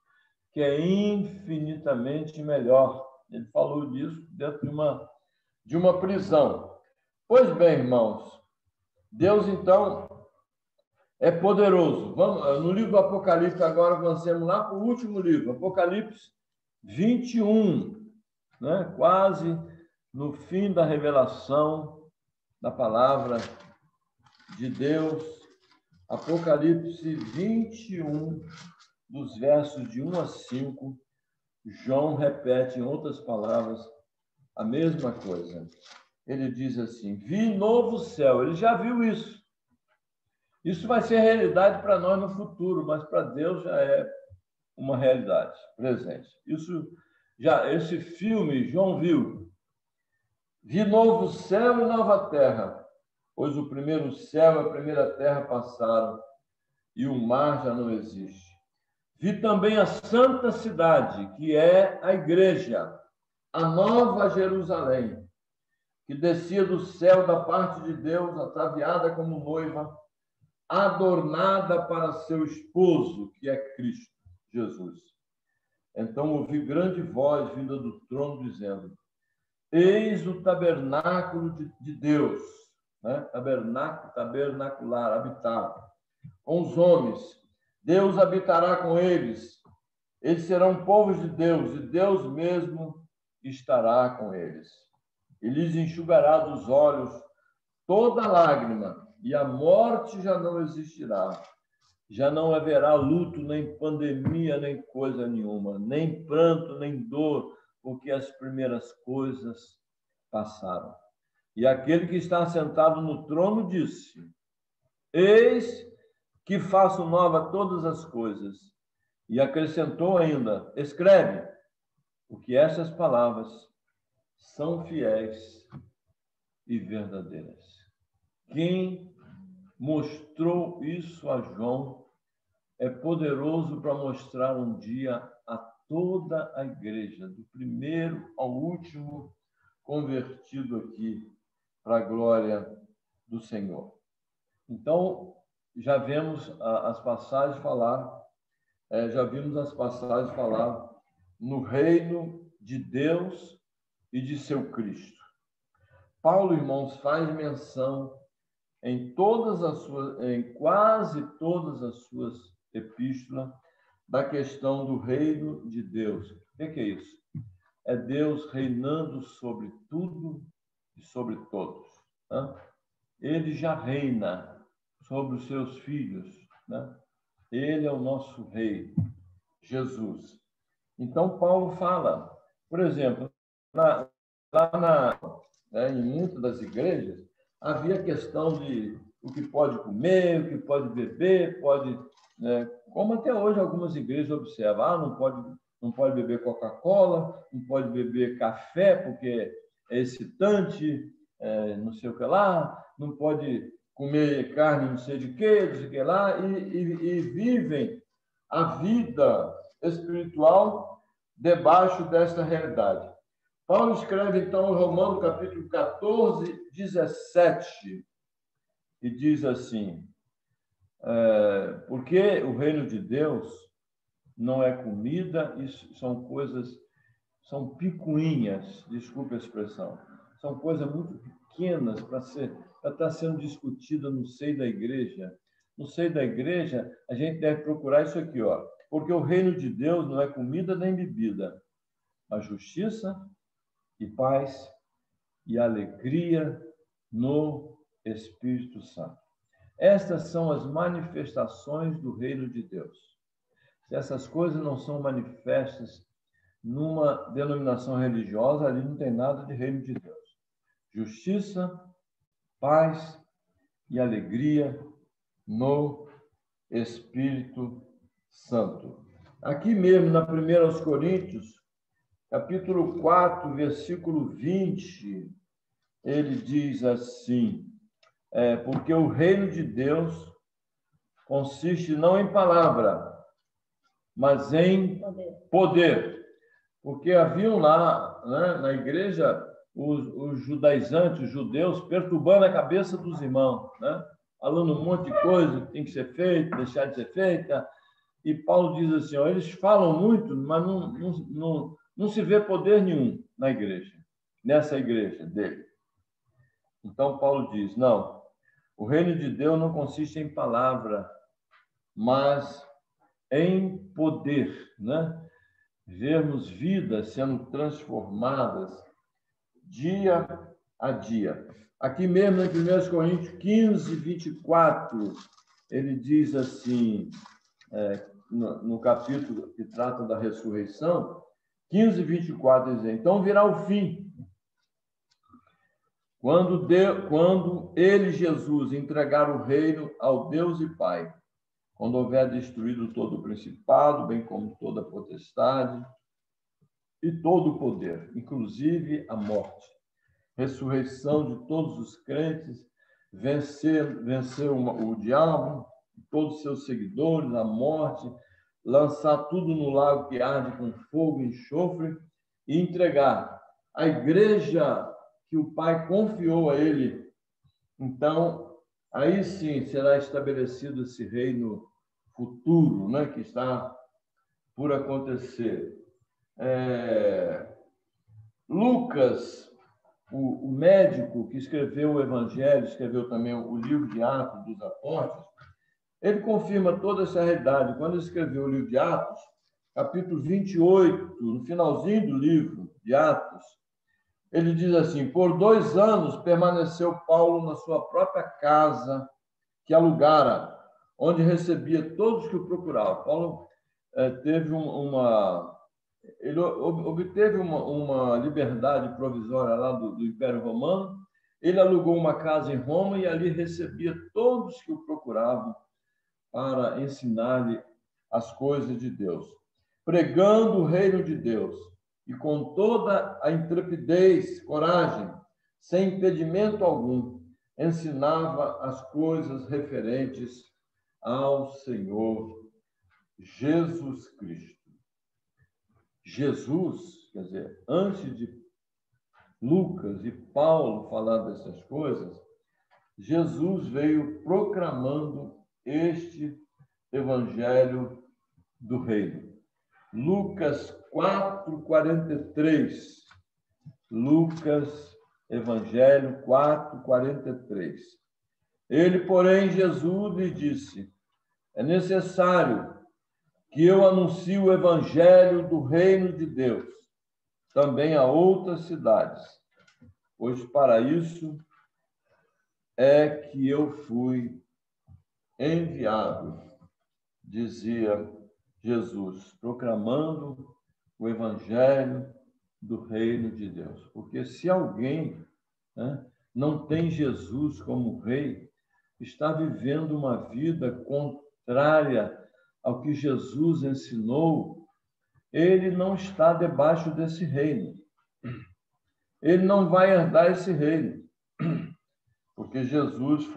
[SPEAKER 3] que é infinitamente melhor. Ele falou disso dentro de uma prisão. Pois bem, irmãos, Deus, então, é poderoso. Vamos, no livro do Apocalipse, agora avancemos lá para o último livro, Apocalipse 21, né? Quase no fim da revelação da palavra de Deus, Apocalipse 21, dos versos de 1 a 5, João repete, em outras palavras, a mesma coisa. Ele diz assim: vi novo céu. Ele já viu isso. Isso vai ser realidade para nós no futuro, mas para Deus já é uma realidade presente. Esse filme João viu. Vi novo céu e nova terra, pois o primeiro céu e a primeira terra passaram e o mar já não existe. Vi também a santa cidade, que é a igreja, a nova Jerusalém, que descia do céu da parte de Deus, ataviada como noiva, adornada para seu esposo, que é Cristo Jesus. Então ouvi grande voz vinda do trono, dizendo: eis o tabernáculo de Deus, né? Tabernacular, habitado, com os homens. Deus habitará com eles. Eles serão povos de Deus, e Deus mesmo estará com eles. E lhes enxugará dos olhos toda lágrima, e a morte já não existirá. Já não haverá luto, nem pandemia, nem coisa nenhuma, nem pranto, nem dor, porque as primeiras coisas passaram. E aquele que está sentado no trono disse: eis que faço nova todas as coisas. E acrescentou ainda: escreve, porque essas palavras são fiéis e verdadeiras. Quem mostrou isso a João é poderoso para mostrar um dia a toda a igreja, do primeiro ao último convertido aqui, para a glória do Senhor. Então, já vimos as passagens falar no reino de Deus e de seu Cristo. Paulo, irmãos, faz menção em quase todas as suas epístolas da questão do reino de Deus. O que é isso? É Deus reinando sobre tudo e sobre todos, né? Ele já reina sobre os seus filhos, né? Ele é o nosso rei, Jesus. Então, Paulo fala, por exemplo, em muitas das igrejas, havia a questão de o que pode comer, o que pode beber, como até hoje algumas igrejas observam, não pode beber Coca-Cola, não pode beber café, porque é excitante, não sei o que lá, não pode comer carne, não sei de quê, não sei o que lá, e vivem a vida espiritual debaixo desta realidade. Paulo escreve, então, em Romanos, capítulo 14, 17, e diz assim: porque o reino de Deus não é comida, isso são coisas, são picuinhas, desculpe a expressão, são coisas muito pequenas para estar sendo discutida no seio da igreja. No seio da igreja, a gente deve procurar isso aqui, ó, porque o reino de Deus não é comida nem bebida, mas justiça e paz e alegria no Espírito Santo. Estas são as manifestações do reino de Deus. Se essas coisas não são manifestas numa denominação religiosa, ali não tem nada de reino de Deus. Justiça, paz e alegria no Espírito Santo. Aqui mesmo, na 1 Coríntios, capítulo 4, versículo 20, ele diz assim: porque o reino de Deus consiste não em palavra, mas em poder. Porque haviam lá, né, na igreja, os judaizantes, os judeus, perturbando a cabeça dos irmãos, né? Falando um monte de coisa que tem que ser feita, deixar de ser feita. E Paulo diz assim, ó, eles falam muito, mas não se vê poder nenhum na igreja, nessa igreja dele. Então, Paulo diz, não, o reino de Deus não consiste em palavra, mas em poder, né? Vermos vidas sendo transformadas dia a dia. Aqui mesmo em 1 Coríntios 15, 24, ele diz assim, no capítulo que trata da ressurreição, 15, 24, diz: então virá o fim, quando ele, Jesus, entregar o reino ao Deus e Pai, quando houver destruído todo o principado, bem como toda a potestade e todo o poder, inclusive a morte. Ressurreição de todos os crentes, vencer o diabo, todos os seus seguidores, a morte, lançar tudo no lago que arde com fogo e enxofre e entregar a igreja que o Pai confiou a ele. Então, aí sim será estabelecido esse reino futuro, né, que está por acontecer. Lucas, o médico que escreveu o Evangelho, escreveu também o livro de Atos dos Apóstolos, ele confirma toda essa realidade. Quando ele escreveu o livro de Atos, capítulo 28, no finalzinho do livro de Atos, ele diz assim: por 2 anos permaneceu Paulo na sua própria casa, que alugara, onde recebia todos que o procuravam. Paulo ele obteve uma liberdade provisória lá do Império Romano. Ele alugou uma casa em Roma e ali recebia todos que o procuravam para ensinar-lhe as coisas de Deus, pregando o reino de Deus e com toda a intrepidez, coragem, sem impedimento algum, ensinava as coisas referentes ao Senhor Jesus Cristo. Jesus, quer dizer, antes de Lucas e Paulo falar dessas coisas, Jesus veio proclamando este evangelho do reino. Lucas 4:43. Lucas, Evangelho 4:43. Ele, porém, Jesus lhe disse: é necessário que eu anuncie o evangelho do reino de Deus também a outras cidades, pois para isso é que eu fui enviado, dizia Jesus, proclamando o evangelho do reino de Deus. Porque se alguém, né, não tem Jesus como rei, está vivendo uma vida contrária ao que Jesus ensinou, ele não está debaixo desse reino. Ele não vai herdar esse reino, porque Jesus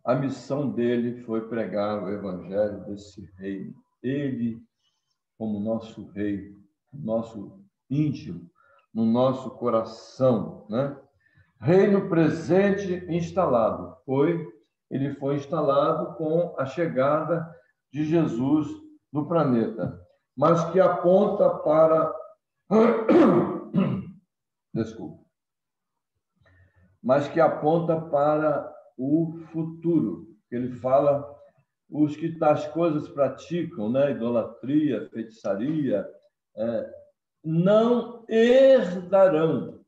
[SPEAKER 3] a missão dele foi pregar o evangelho desse reino. Ele, como nosso rei, nosso íntimo, no nosso coração, né? Reino presente instalado. Ele foi instalado com a chegada de Jesus no planeta, mas que aponta para mas que aponta para o futuro. Ele fala: os que tais coisas praticam, né, idolatria, feitiçaria, não herdarão.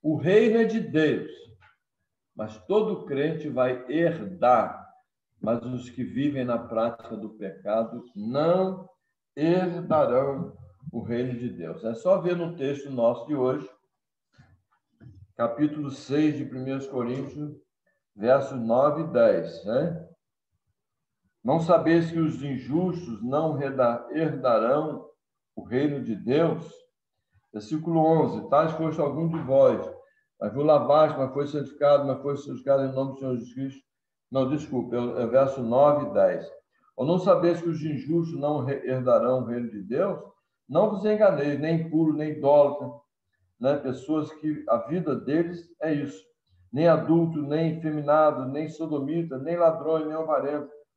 [SPEAKER 3] O reino é de Deus, mas todo crente vai herdar, mas os que vivem na prática do pecado não herdarão o reino de Deus. É só ver no texto nosso de hoje, capítulo 6 de 1 Coríntios, versos 9 e 10, né? Não sabeis que os injustos não herdarão o reino de Deus? Versículo 11, tais foste algum de vós, mas vos lavaste, mas foi santificado em nome do Senhor Jesus Cristo. Não, desculpa, é verso 9 e 10. Ou não sabeis que os injustos não herdarão o reino de Deus? Não vos enganeis, nem impuro, nem idólatra, né? Pessoas que a vida deles é isso. Nem adulto, nem efeminado, nem sodomita, nem ladrões, nem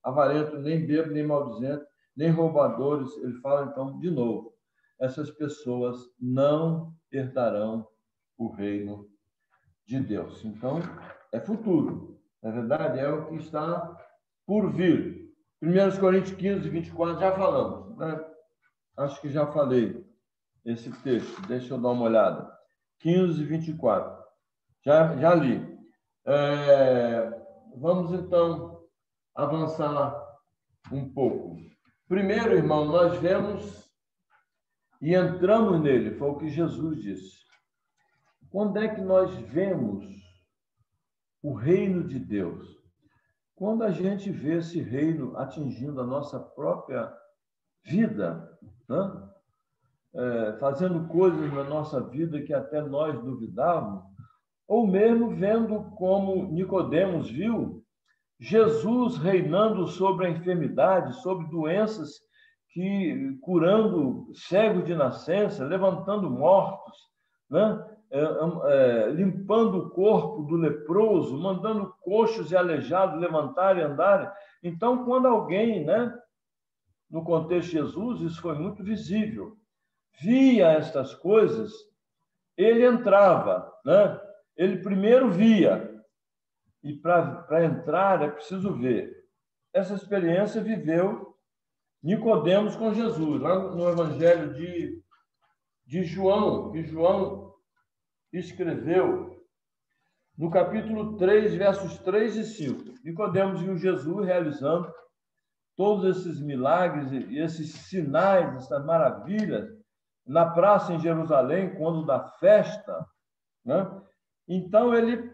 [SPEAKER 3] avarento, nem bêbado, nem maldizente, nem roubadores. Ele fala, então, de novo, essas pessoas não herdarão o reino de Deus. Então, é futuro. Na verdade, é o que está por vir. 1 Coríntios 15, 24, já falamos, né? Acho que já falei. esse texto. Deixa eu dar uma olhada. 15 e 24. Já li. Vamos, então, avançar um pouco. Primeiro, irmão, nós vemos e entramos nele. Foi o que Jesus disse. Quando é que nós vemos o reino de Deus? Quando a gente vê esse reino atingindo a nossa própria vida, né? Fazendo coisas na nossa vida que até nós duvidávamos, ou mesmo vendo como Nicodemos viu, Jesus reinando sobre a enfermidade, sobre doenças, curando cegos de nascença, levantando mortos, né? Limpando o corpo do leproso, mandando coxos e aleijados levantarem e andarem. Então, quando alguém, né, no contexto de Jesus, isso foi muito visível, via estas coisas, ele entrava, né? Ele primeiro via, e para entrar é preciso ver. Essa experiência viveu Nicodemos com Jesus, lá no Evangelho de João, que João escreveu, no capítulo 3, versos 3 e 5. Nicodemos viu Jesus realizando todos esses milagres e esses sinais, essas maravilhas, na praça em Jerusalém, quando da festa, né? Então, ele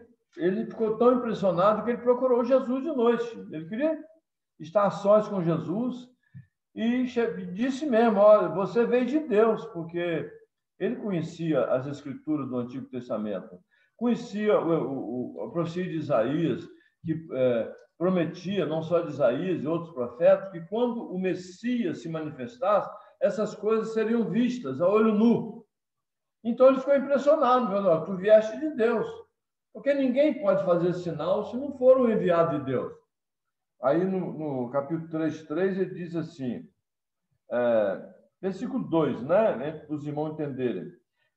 [SPEAKER 3] ficou tão impressionado que ele procurou Jesus de noite. Ele queria estar a sós com Jesus e disse mesmo, olha, você veio de Deus, porque ele conhecia as escrituras do Antigo Testamento, conhecia a profecia de Isaías, que prometia, não só de Isaías e outros profetas, que quando o Messias se manifestasse, essas coisas seriam vistas a olho nu. Então ele ficou impressionado, falou, tu vieste de Deus, porque ninguém pode fazer sinal se não for o enviado de Deus. Aí no capítulo 3:3 ele diz assim, versículo 2, né? Para os irmãos entenderem.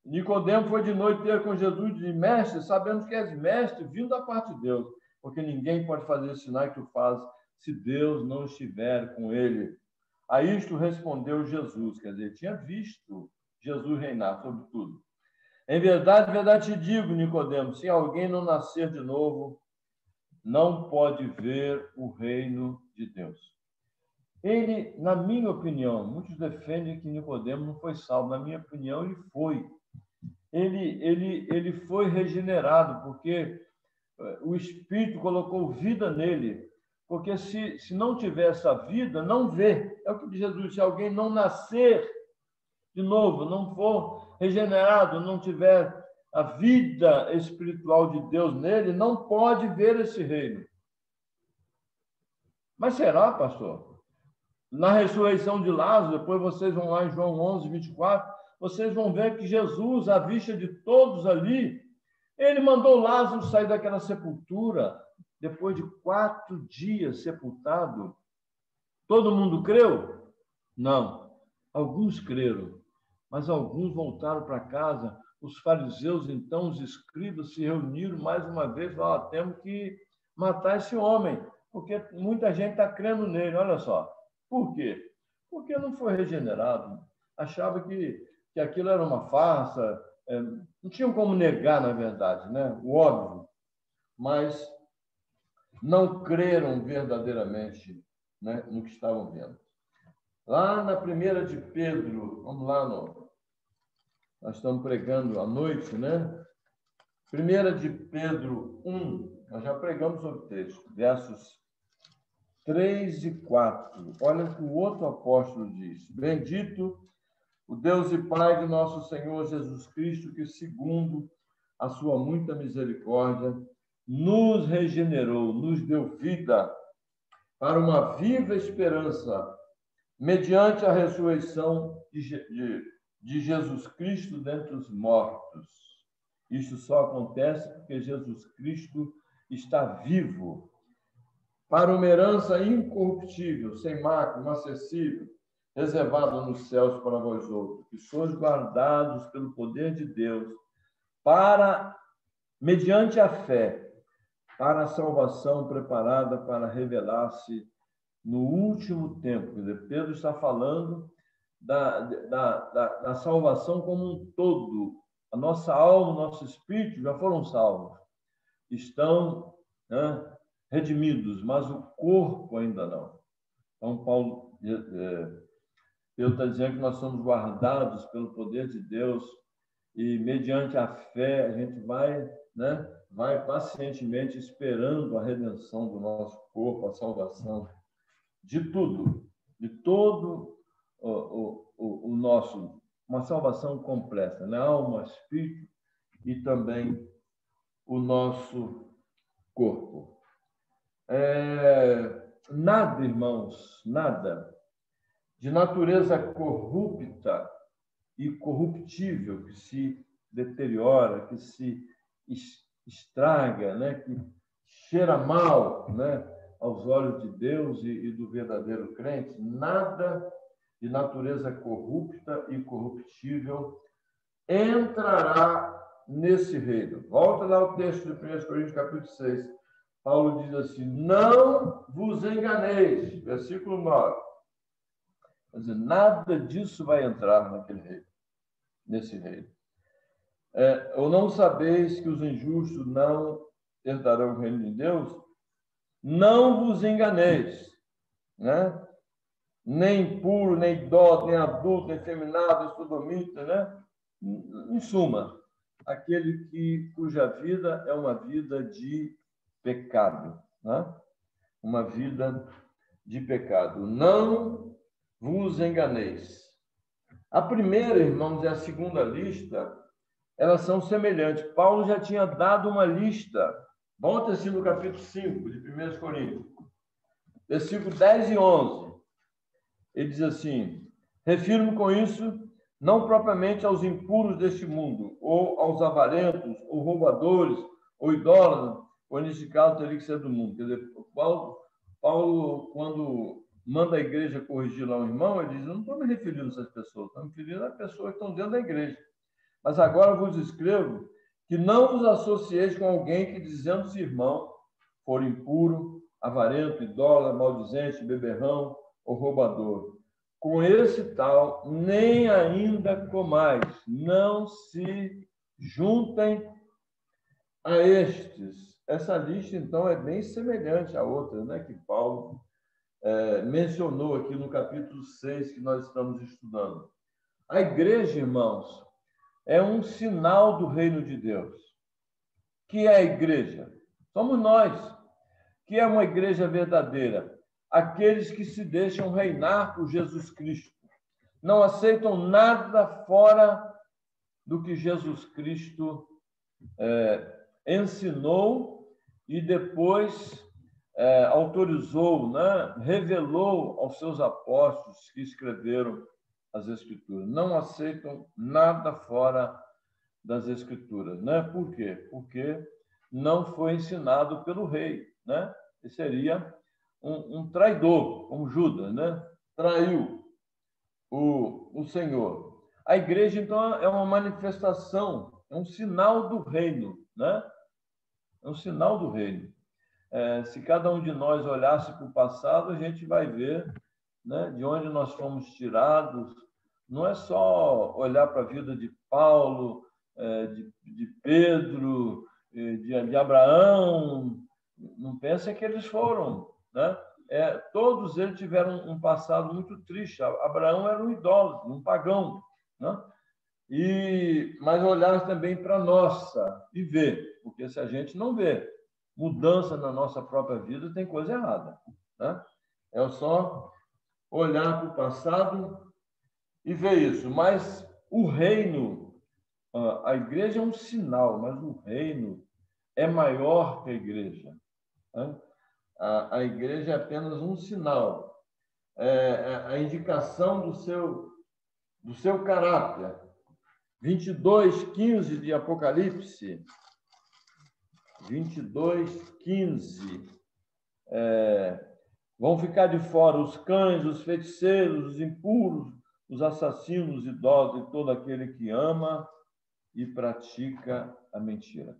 [SPEAKER 3] Nicodemo foi de noite ter com Jesus e disse, mestre, sabemos que és mestre vindo da parte de Deus, porque ninguém pode fazer o sinal que tu fazes se Deus não estiver com ele. A isto respondeu Jesus, quer dizer, tinha visto Jesus reinar sobre tudo. Em verdade te digo, Nicodemo, se alguém não nascer de novo, não pode ver o reino de Deus. Ele, na minha opinião, muitos defendem que Nicodemo não foi salvo. Na minha opinião, ele foi. Ele foi regenerado, porque o Espírito colocou vida nele. Porque se não tiver essa vida, não vê. É o que diz Jesus, se alguém não nascer de novo, não for regenerado, não tiver a vida espiritual de Deus nele, não pode ver esse reino. Mas será, pastor? Na ressurreição de Lázaro, depois vocês vão lá em João 11, 24, vocês vão ver que Jesus, à vista de todos ali, ele mandou Lázaro sair daquela sepultura, depois de 4 dias sepultado. Todo mundo creu? Não. Alguns creram, mas alguns voltaram para casa. Os fariseus, então, os escribas, se reuniram mais uma vez e falaram, temos que matar esse homem, porque muita gente está crendo nele. Olha só. Por quê? Porque não foi regenerado. Achava que aquilo era uma farsa. Não tinham como negar, na verdade, né? O óbvio. Mas não creram verdadeiramente, né, no que estavam vendo. Lá na 1 de Pedro, vamos lá, nós estamos pregando à noite, né? 1 de Pedro 1, nós já pregamos sobre o texto, versos 3 e 4. Olha o que o outro apóstolo diz. Bendito o Deus e Pai de nosso Senhor Jesus Cristo, que segundo a sua muita misericórdia, nos regenerou, nos deu vida para uma viva esperança, mediante a ressurreição de Jesus Cristo dentre os mortos. Isso só acontece porque Jesus Cristo está vivo, para uma herança incorruptível, sem mácula, inacessível, reservada nos céus para vós outros, que sois guardados pelo poder de Deus, mediante a fé, para a salvação preparada para revelar-se no último tempo. Pedro está falando da salvação como um todo. A nossa alma, o nosso espírito já foram salvos. Estão, né, redimidos, mas o corpo ainda não. Então, Paulo está dizendo que nós somos guardados pelo poder de Deus e, mediante a fé, a gente vai, né, vai pacientemente esperando a redenção do nosso corpo, a salvação de tudo, de todo o nosso, uma salvação completa, né? Alma, espírito e também o nosso corpo. Nada, irmãos, nada de natureza corrupta e corruptível que se deteriora, que se estraga, né? Que cheira mal, né? Aos olhos de Deus e do verdadeiro crente, nada de natureza corrupta e corruptível entrará nesse reino. Volta lá o texto de 1 Coríntios, capítulo 6. Paulo diz assim: não vos enganeis, versículo 9. Quer dizer, nada disso vai entrar naquele reino, nesse reino. Ou não sabeis que os injustos não herdarão o reino de Deus? Não vos enganeis, né? Nem impuro, nem idólatra, nem adulto, nem efeminado, sodomita, né? Em suma, aquele cuja vida é uma vida de pecado, né? Uma vida de pecado. Não vos enganeis. A primeira, irmãos, e a segunda lista, elas são semelhantes. Paulo já tinha dado uma lista. Volta assim no capítulo 5 de 1 Coríntios, versículos 10 e 11. Ele diz assim: refiro-me com isso não propriamente aos impuros deste mundo, ou aos avarentos, ou roubadores, ou idólatras, ou neste caso teria que ser do mundo. Quer dizer, Paulo, quando manda a igreja corrigir lá um irmão, ele diz: eu não estou me referindo a essas pessoas, estou me referindo a pessoas que estão dentro da igreja. Mas agora vos escrevo que não vos associeis com alguém que, dizendo-se irmão, for impuro, avarento, idólatra, maldizente, beberrão ou roubador. Com esse tal, nem ainda comais, não se juntem a estes. Essa lista, então, é bem semelhante à outra, né, que Paulo mencionou aqui no capítulo 6, que nós estamos estudando. A igreja, irmãos, é um sinal do reino de Deus. Que é a igreja? Somos nós. Que é uma igreja verdadeira? Aqueles que se deixam reinar por Jesus Cristo. Não aceitam nada fora do que Jesus Cristo ensinou e depois autorizou, né? Revelou aos seus apóstolos que escreveram as Escrituras. Não aceitam nada fora das Escrituras, né? Por quê? Porque não foi ensinado pelo rei, né? E seria um traidor, como Judas, né? Traiu o Senhor. A igreja, então, é uma manifestação, é um sinal do reino, né? É um sinal do reino. Se cada um de nós olhasse para o passado, a gente vai ver, né, de onde nós fomos tirados. Não é só olhar para a vida de Paulo, de Pedro, de Abraão. Não pensa que eles foram, né? Todos eles tiveram um passado muito triste. Abraão era um idólatra, um pagão, né? Mas olhar também para a nossa e ver, porque se a gente não vê mudança na nossa própria vida, tem coisa errada, né? É só olhar para o passado e ver isso. Mas o reino, a igreja é um sinal, mas o reino é maior que a igreja, né? A igreja é apenas um sinal, a indicação do seu caráter. 22:15 de Apocalipse, 22:15. Vão ficar de fora os cães, os feiticeiros, os impuros, os assassinos, os idólatras e todo aquele que ama e pratica a mentira.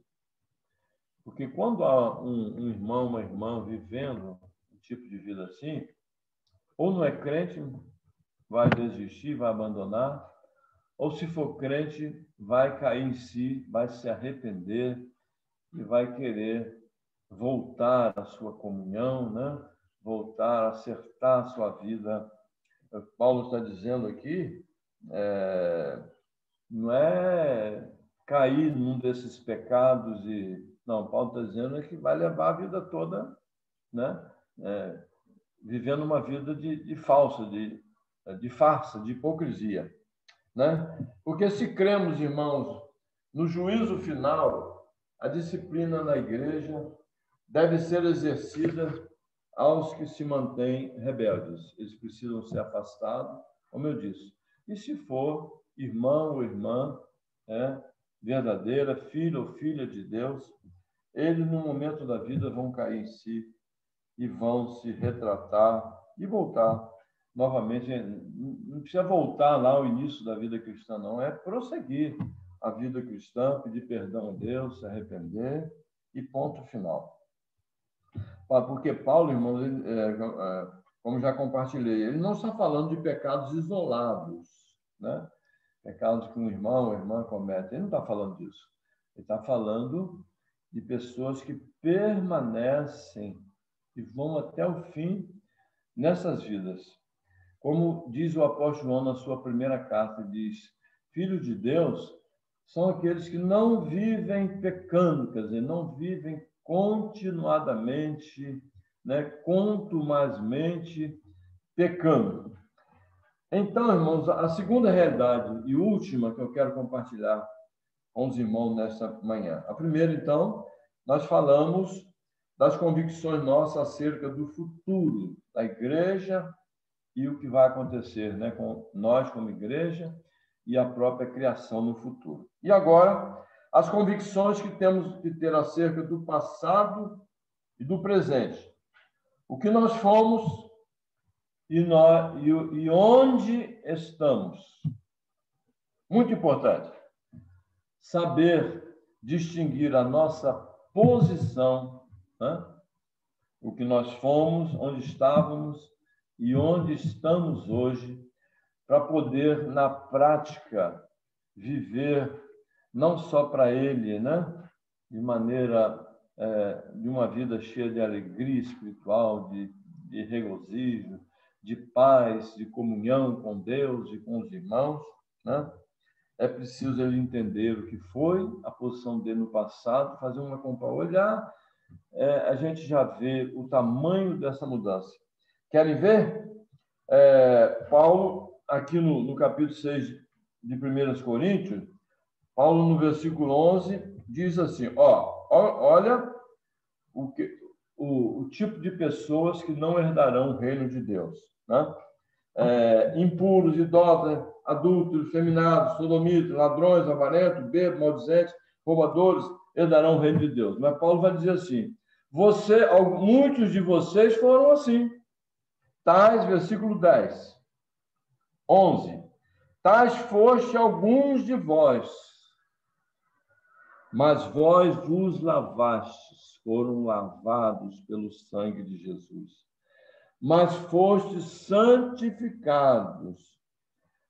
[SPEAKER 3] Porque quando há um irmão, uma irmã vivendo um tipo de vida assim, ou não é crente, vai desistir, vai abandonar, ou se for crente, vai cair em si, vai se arrepender e vai querer voltar à sua comunhão, né? Voltar a acertar a sua vida. Paulo está dizendo aqui, não é cair num desses pecados não, Paulo está dizendo que vai levar a vida toda, né? Vivendo uma vida de falsa, de farsa, de hipocrisia, né? Porque se cremos, irmãos, no juízo final, a disciplina na igreja deve ser exercida aos que se mantêm rebeldes. Eles precisam ser afastados, como eu disse. E se for irmão ou irmã verdadeira, filho ou filha de Deus, eles, no momento da vida, vão cair em si e vão se retratar e voltar novamente. Não precisa voltar lá ao início da vida cristã, não. É prosseguir a vida cristã, pedir perdão a Deus, se arrepender e ponto final. Porque Paulo, irmãos, como já compartilhei, ele não está falando de pecados isolados, né? Pecados que um irmão ou irmã comete. Ele não está falando disso. Ele está falando de pessoas que permanecem e vão até o fim nessas vidas. Como diz o apóstolo João na sua primeira carta, diz: filhos de Deus são aqueles que não vivem pecando, quer dizer, não vivem continuadamente, né, contumazmente pecando. Então, irmãos, a segunda realidade e última que eu quero compartilhar com os irmãos nesta manhã. A primeira, então, nós falamos das convicções nossas acerca do futuro da igreja e o que vai acontecer, né, com nós como igreja e a própria criação no futuro. E agora, as convicções que temos que ter acerca do passado e do presente. O que nós fomos e onde estamos. Muito importante. Saber distinguir a nossa posição, né? O que nós fomos, onde estávamos e onde estamos hoje, para poder, na prática, viver não só para Ele, né? De maneira, de uma vida cheia de alegria espiritual, de regozijo, de paz, de comunhão com Deus e com os irmãos, né? É preciso ele entender o que foi a posição dele no passado, fazer uma comparação, olhar, a gente já vê o tamanho dessa mudança. Querem ver? Paulo, aqui no capítulo 6 de 1 Coríntios, Paulo, no versículo 11, diz assim, olha o tipo de pessoas que não herdarão o reino de Deus, né? Impuros, idólatras, adúlteros, feminados, sodomitas, ladrões, avarentos, bêbados, maldizentes, roubadores, herdarão o reino de Deus. Mas Paulo vai dizer assim, muitos de vocês foram assim. Tais, versículo 10, 11. Tais foste alguns de vós, mas vós vos lavastes, foram lavados pelo sangue de Jesus. Mas fostes santificados,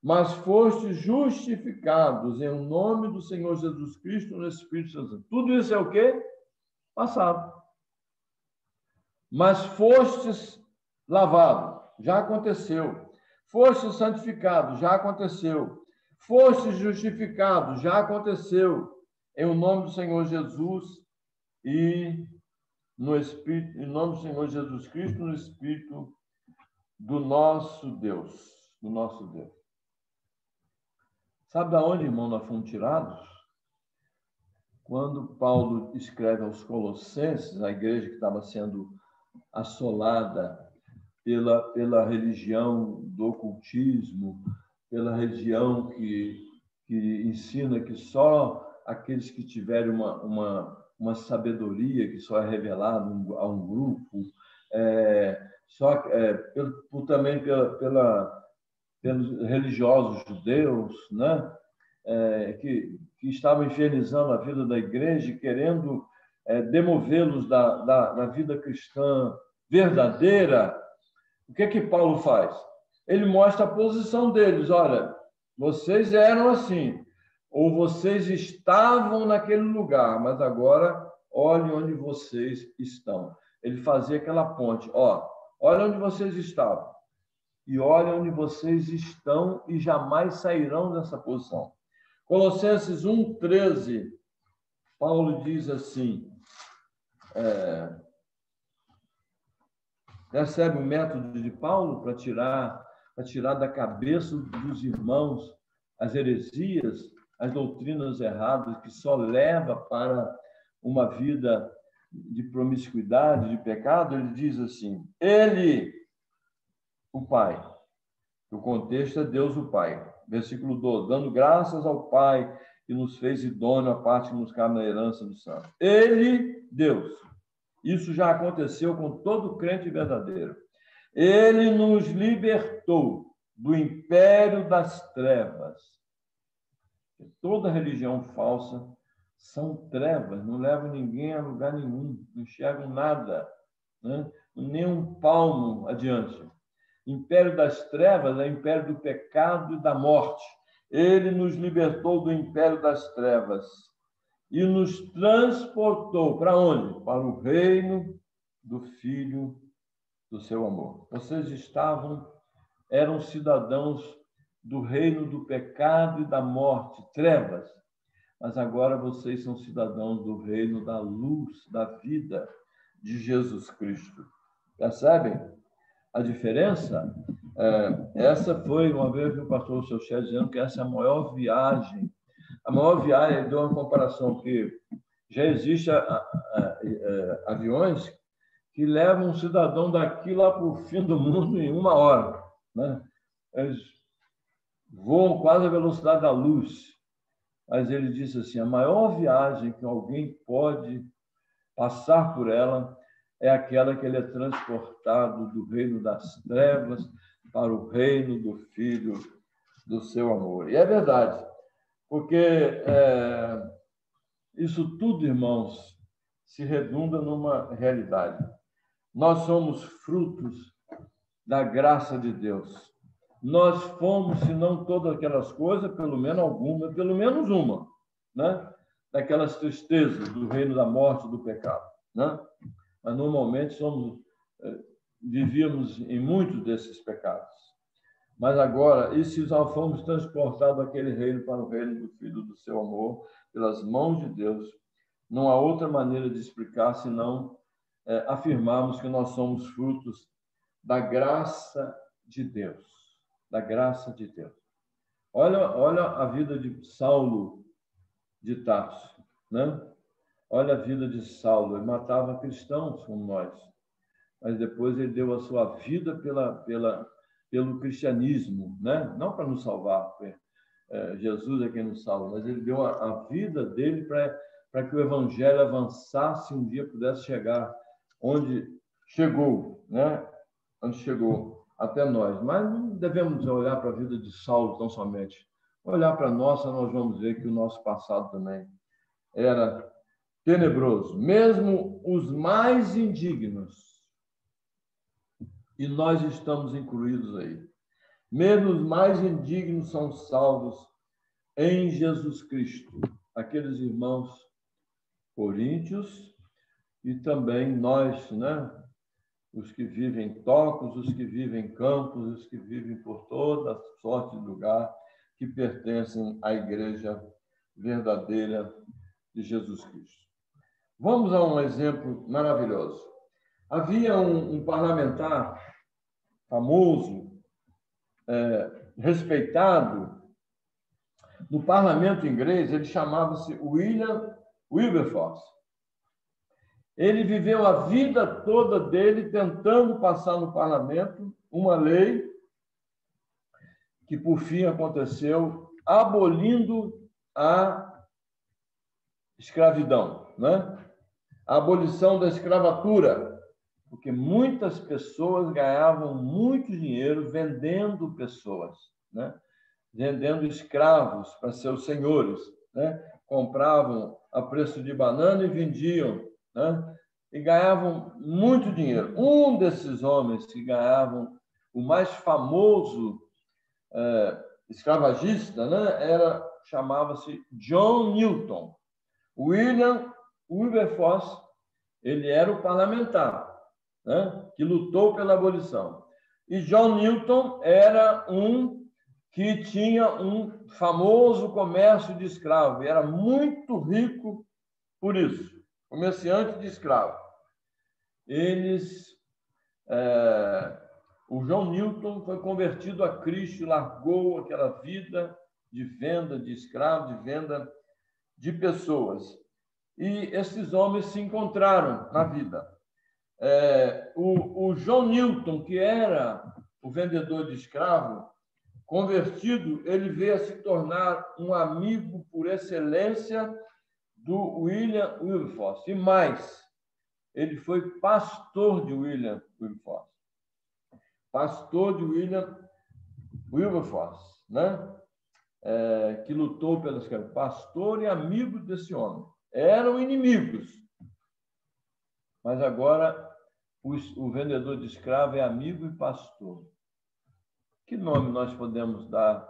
[SPEAKER 3] mas fostes justificados em nome do Senhor Jesus Cristo no Espírito Santo. Tudo isso é o quê? Passado. Mas fostes lavado, já aconteceu. Fostes santificado, já aconteceu. Fostes justificado, já aconteceu. Em nome do Senhor Jesus e no Espírito, em nome do Senhor Jesus Cristo, no Espírito do nosso Deus, do nosso Deus. Sabe de onde, irmão, nós fomos tirados? Quando Paulo escreve aos Colossenses, a igreja que estava sendo assolada pela religião do ocultismo, pela religião que ensina que só aqueles que tiverem uma sabedoria que só é revelada a um grupo, também pelos religiosos judeus, né? Que estavam infernizando a vida da igreja, querendo demovê-los da vida cristã verdadeira. O que Paulo faz? ele mostra a posição deles. Olha, vocês eram assim, ou vocês estavam naquele lugar, mas agora olhem onde vocês estão. Ele fazia aquela ponte. Olha onde vocês estavam. E olha onde vocês estão e jamais sairão dessa posição. Colossenses 1:13, Paulo diz assim, percebe o método de Paulo para tirar da cabeça dos irmãos as heresias, as doutrinas erradas, que só leva para uma vida de promiscuidade, de pecado. Ele diz assim, ele, o Pai, o contexto é Deus o Pai, versículo 12, dando graças ao Pai que nos fez idôneo a parte que nos cabe na herança do santo. Ele, Deus, isso já aconteceu com todo crente verdadeiro. Ele nos libertou do império das trevas. Toda religião falsa são trevas, não levam ninguém a lugar nenhum, não enxergam nada, né? Nem um palmo adiante. Império das trevas é o império do pecado e da morte. Ele nos libertou do império das trevas e nos transportou para onde? Para o reino do Filho do seu amor. Vocês eram cidadãos do reino do pecado e da morte, trevas, mas agora vocês são cidadãos do reino da luz, da vida de Jesus Cristo. Percebem a diferença? Essa foi, uma vez o pastor Seu dizendo que essa é a maior viagem. A maior viagem, ele deu uma comparação que já existe aviões que levam um cidadão daqui lá para o fim do mundo em 1 hora, né? Eles voam quase a velocidade da luz. Mas ele disse assim, a maior viagem que alguém pode passar por ela é aquela que ele é transportado do reino das trevas para o reino do Filho do seu amor. E é verdade, porque isso tudo, irmãos, se redunda numa realidade. Nós somos frutos da graça de Deus. Nós fomos, se não todas aquelas coisas, pelo menos alguma, pelo menos uma, né? Daquelas tristezas do reino da morte, do pecado, né? Mas normalmente vivíamos em muitos desses pecados. Mas agora, e se nós fomos transportados daquele reino para o reino do Filho do seu amor, pelas mãos de Deus, não há outra maneira de explicar senão afirmarmos que nós somos frutos da graça de Deus. Da graça de Deus. Olha a vida de Saulo de Tarso, né? Olha a vida de Saulo. Ele matava cristãos como nós, mas depois ele deu a sua vida pelo cristianismo, né? Não para nos salvar, Jesus é quem nos salva, mas ele deu a vida dele para que o evangelho avançasse e um dia pudesse chegar onde chegou, né? Onde chegou até nós. Mas não devemos olhar para a vida de Saulo tão somente. Olhar para a nossa, nós vamos ver que o nosso passado também era tenebroso. Mesmo os mais indignos, e nós estamos incluídos aí, mesmo os mais indignos são salvos em Jesus Cristo. Aqueles irmãos coríntios e também nós, né? Os que vivem em Tocos, os que vivem em Campos, os que vivem por toda sorte de lugar, que pertencem à igreja verdadeira de Jesus Cristo. Vamos a um exemplo maravilhoso. Havia um parlamentar famoso, respeitado, no parlamento inglês, ele chamava-se William Wilberforce. Ele viveu a vida toda dele tentando passar no parlamento uma lei que, por fim, aconteceu abolindo a escravidão, né? A abolição da escravatura, porque muitas pessoas ganhavam muito dinheiro vendendo pessoas, né? Vendendo escravos para seus senhores, né? Compravam a preço de banana e vendiam, né? E ganhavam muito dinheiro. Um desses homens que ganhavam o mais famoso escravagista, né, chamava-se John Newton. William Wilberforce, ele era o parlamentar, né, que lutou pela abolição. E John Newton era um que tinha um famoso comércio de escravos, e era muito rico por isso, comerciante de escravos. O John Newton foi convertido a Cristo e largou aquela vida de venda de escravos, de venda de pessoas. E esses homens se encontraram na vida. O John Newton, que era o vendedor de escravo, convertido, ele veio a se tornar um amigo por excelência do William Wilberforce. E mais, ele foi pastor de William Wilberforce. Pastor de William Wilberforce, né? Que lutou pela escravidão. Pastor e amigo desse homem. Eram inimigos. Mas agora o vendedor de escravo é amigo e pastor. Que nome nós podemos dar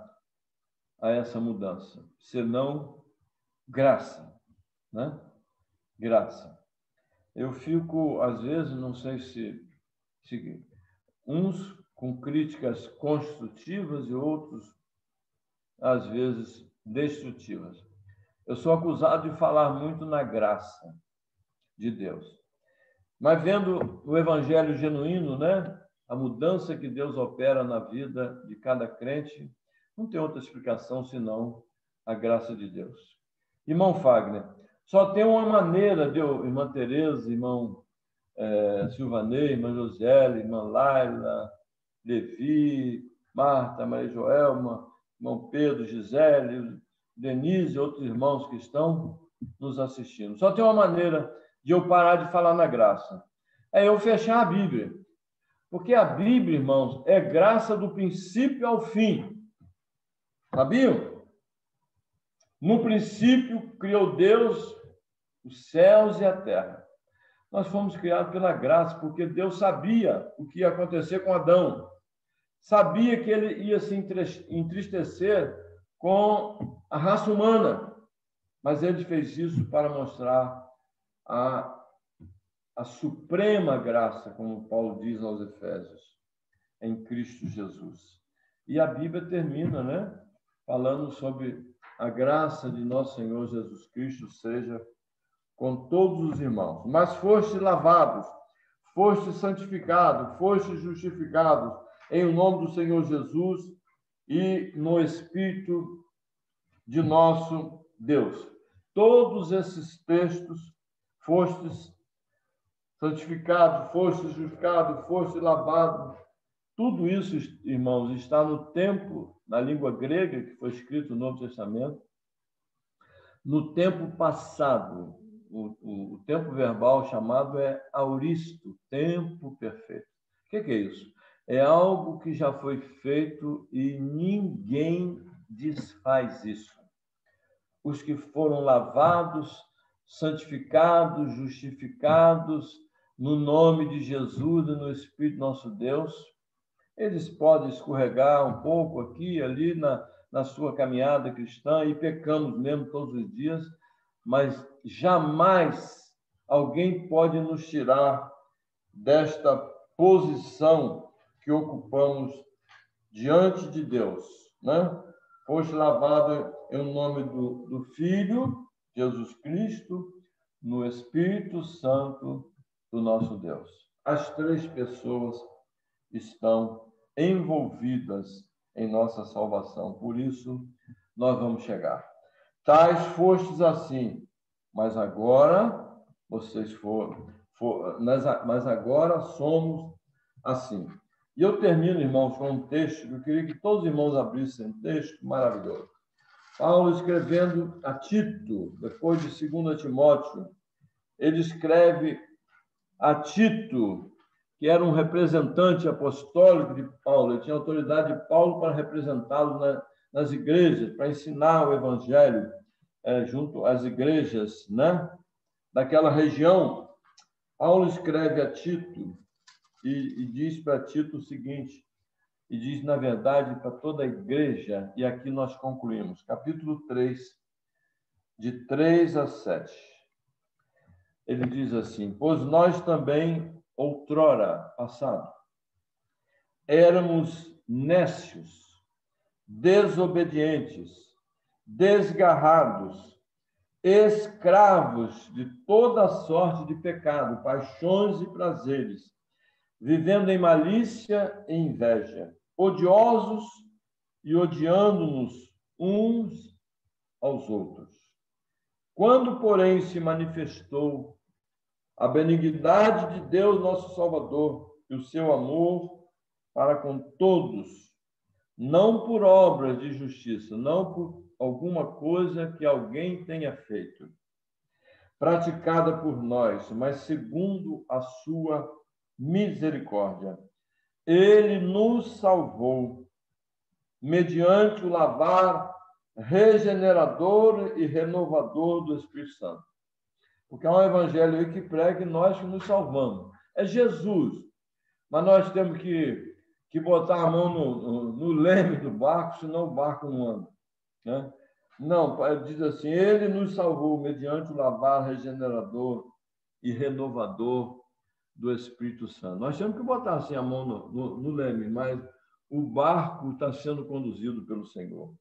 [SPEAKER 3] a essa mudança? Senão graça, né? Graça. Eu fico, às vezes, não sei se uns com críticas construtivas e outros, às vezes, destrutivas. Eu sou acusado de falar muito na graça de Deus. Mas vendo o evangelho genuíno, né? A mudança que Deus opera na vida de cada crente, não tem outra explicação senão a graça de Deus. Irmão Fagner, só tem uma maneira de eu, irmã Tereza, irmão Silvanei, irmã Josiele, irmã Laila, Levi, Marta, Maria Joelma, irmão Pedro, Gisele, Denise e outros irmãos que estão nos assistindo. Só tem uma maneira de eu parar de falar na graça. É eu fechar a Bíblia. Porque a Bíblia, irmãos, é graça do princípio ao fim. Sabiam? No princípio, criou Deus os céus e a terra. Nós fomos criados pela graça, porque Deus sabia o que ia acontecer com Adão. Sabia que ele ia se entristecer com a raça humana. Mas ele fez isso para mostrar a suprema graça, como Paulo diz aos Efésios, em Cristo Jesus. E a Bíblia termina, né, falando sobre a graça de nosso Senhor Jesus Cristo seja com todos os irmãos. Mas foste lavados, foste santificados, foste justificados em nome do Senhor Jesus e no Espírito de nosso Deus. Todos esses textos, fostes santificado, foste justificado, foste lavado. Tudo isso, irmãos, está no tempo, na língua grega, que foi escrito no Novo Testamento, no tempo passado. O tempo verbal chamado é auristo, tempo perfeito. O que é isso? É algo que já foi feito e ninguém desfaz isso. Os que foram lavados, santificados, justificados, no nome de Jesus e no Espírito nosso Deus, eles podem escorregar um pouco aqui e ali na sua caminhada cristã, e pecamos mesmo todos os dias, mas jamais alguém pode nos tirar desta posição que ocupamos diante de Deus, né? Foste lavado em nome do Filho, Jesus Cristo, no Espírito Santo do nosso Deus. As três pessoas estão envolvidas em nossa salvação. Por isso, nós vamos chegar. Tais fostes assim, mas agora vocês mas agora somos assim. E eu termino, irmãos, com um texto que eu queria que todos os irmãos abrissem, um texto maravilhoso. Paulo escrevendo a Tito, depois de 2 Timóteo, ele escreve a Tito, que era um representante apostólico de Paulo. Ele tinha autoridade de Paulo para representá-lo nas igrejas, para ensinar o evangelho junto às igrejas, né, daquela região. Paulo escreve a Tito e diz para Tito o seguinte: e diz, na verdade, para toda a igreja, e aqui nós concluímos, capítulo 3, de 3 a 7. Ele diz assim: pois nós também, outrora, passado, éramos nécios, desobedientes, desgarrados, escravos de toda sorte de pecado, paixões e prazeres, vivendo em malícia e inveja, odiosos e odiando-nos uns aos outros. Quando, porém, se manifestou a benignidade de Deus, nosso Salvador, e o seu amor para com todos, não por obras de justiça, não por alguma coisa que alguém tenha feito, praticada por nós, mas segundo a sua misericórdia. Ele nos salvou mediante o lavar regenerador e renovador do Espírito Santo. Porque há um evangelho aí que prega que nós que nos salvamos. É Jesus. Mas nós temos que botar a mão no leme do barco, senão o barco não anda. Né? Não, diz assim, ele nos salvou mediante o lavar regenerador e renovador do Espírito Santo. Nós temos que botar assim a mão no leme, mas o barco está sendo conduzido pelo Senhor.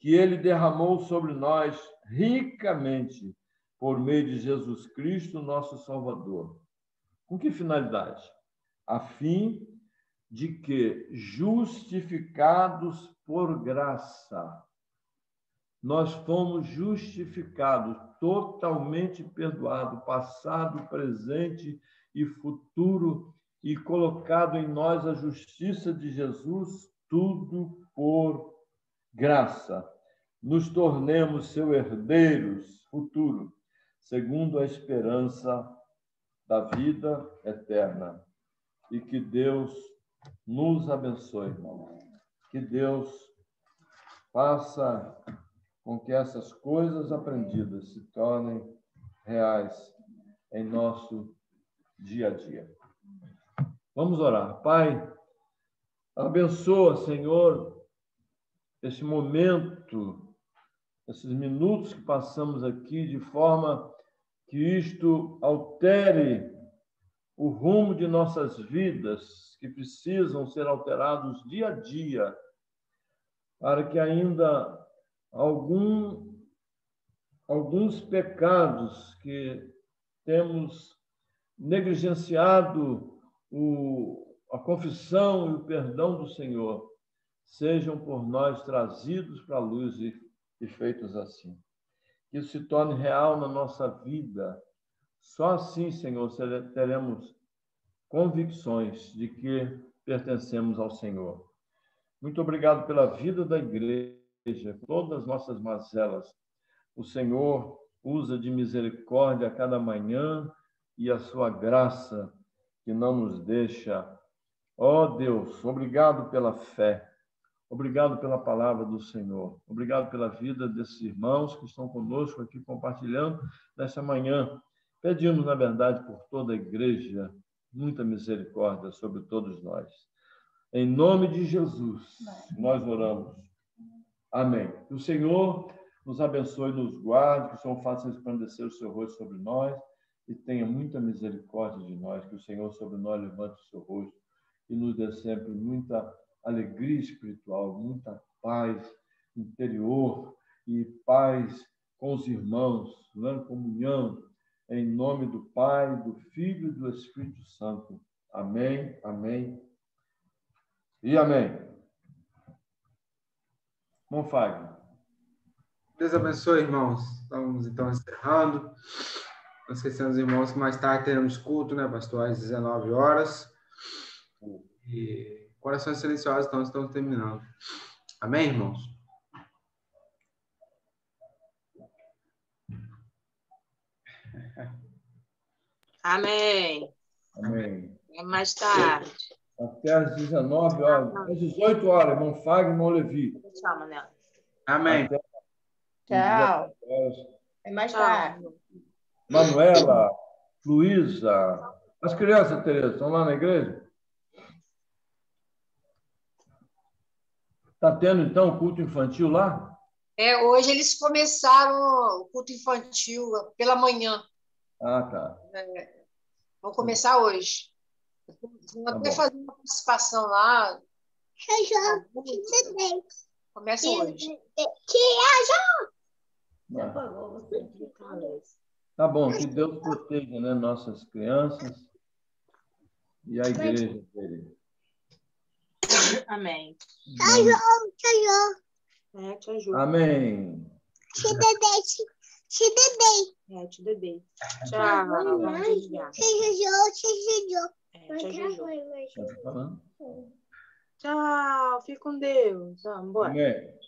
[SPEAKER 3] Que ele derramou sobre nós ricamente por meio de Jesus Cristo, nosso Salvador. Com que finalidade? A fim de que, justificados por graça, nós fomos justificados, totalmente perdoados, passado, presente e futuro, e colocado em nós a justiça de Jesus, tudo por graça. Nos tornemos seus herdeiros futuro, segundo a esperança da vida eterna. E que Deus nos abençoe, irmão. Que Deus faça com que essas coisas aprendidas se tornem reais em nosso dia a dia. Vamos orar. Pai, abençoa, Senhor, esse momento, esses minutos que passamos aqui, de forma que isto altere o rumo de nossas vidas, que precisam ser alterados dia a dia, para que ainda alguns pecados que temos negligenciado a confissão e o perdão do Senhor sejam por nós trazidos para a luz e feitos assim. Que isso se torne real na nossa vida. Só assim, Senhor, teremos convicções de que pertencemos ao Senhor. Muito obrigado pela vida da igreja, todas as nossas mazelas. O Senhor usa de misericórdia a cada manhã e a sua graça que não nos deixa. Ó Deus, obrigado pela fé. Obrigado pela palavra do Senhor. Obrigado pela vida desses irmãos que estão conosco aqui compartilhando nessa manhã. Pedimos, na verdade, por toda a igreja, muita misericórdia sobre todos nós. Em nome de Jesus, nós oramos. Amém. Que o Senhor nos abençoe e nos guarde, que o Senhor faça resplandecer o seu rosto sobre nós e tenha muita misericórdia de nós, que o Senhor sobre nós levante o seu rosto e nos dê sempre muita alegria espiritual, muita paz interior e paz com os irmãos, né? Comunhão, em nome do Pai, do Filho e do Espírito Santo. Amém, amém e amém. Monfagner.
[SPEAKER 1] Deus abençoe, irmãos. Estamos, então, encerrando. Não esquecendo os irmãos que mais tarde teremos culto, né, pastor, às 19 horas. E corações silenciosos, então, estamos terminando. Amém, irmãos?
[SPEAKER 2] Amém.
[SPEAKER 3] Amém.
[SPEAKER 2] É mais tarde.
[SPEAKER 3] Até às 19 horas. Às 18 horas, irmão Fagner, irmão Levi.
[SPEAKER 2] Tchau, Manela.
[SPEAKER 1] Amém.
[SPEAKER 3] Até
[SPEAKER 4] Tchau. É mais tarde.
[SPEAKER 3] Manuela, Luísa. As crianças, Tereza, estão lá na igreja? Está tendo, então, culto infantil lá?
[SPEAKER 4] Hoje eles começaram o culto infantil pela manhã.
[SPEAKER 3] Ah, tá.
[SPEAKER 4] Vão começar hoje. Vão até fazer uma participação lá. Começa hoje.
[SPEAKER 3] Tá bom, que Deus proteja, né, nossas crianças e a igreja dele.
[SPEAKER 2] Amém.
[SPEAKER 4] Te ajuda.
[SPEAKER 3] Amém.
[SPEAKER 2] Te bebê. Tchau. Te ajuda.
[SPEAKER 3] Tá falando?
[SPEAKER 2] Tchau. Fica com Deus. Vamos embora.
[SPEAKER 3] Amém.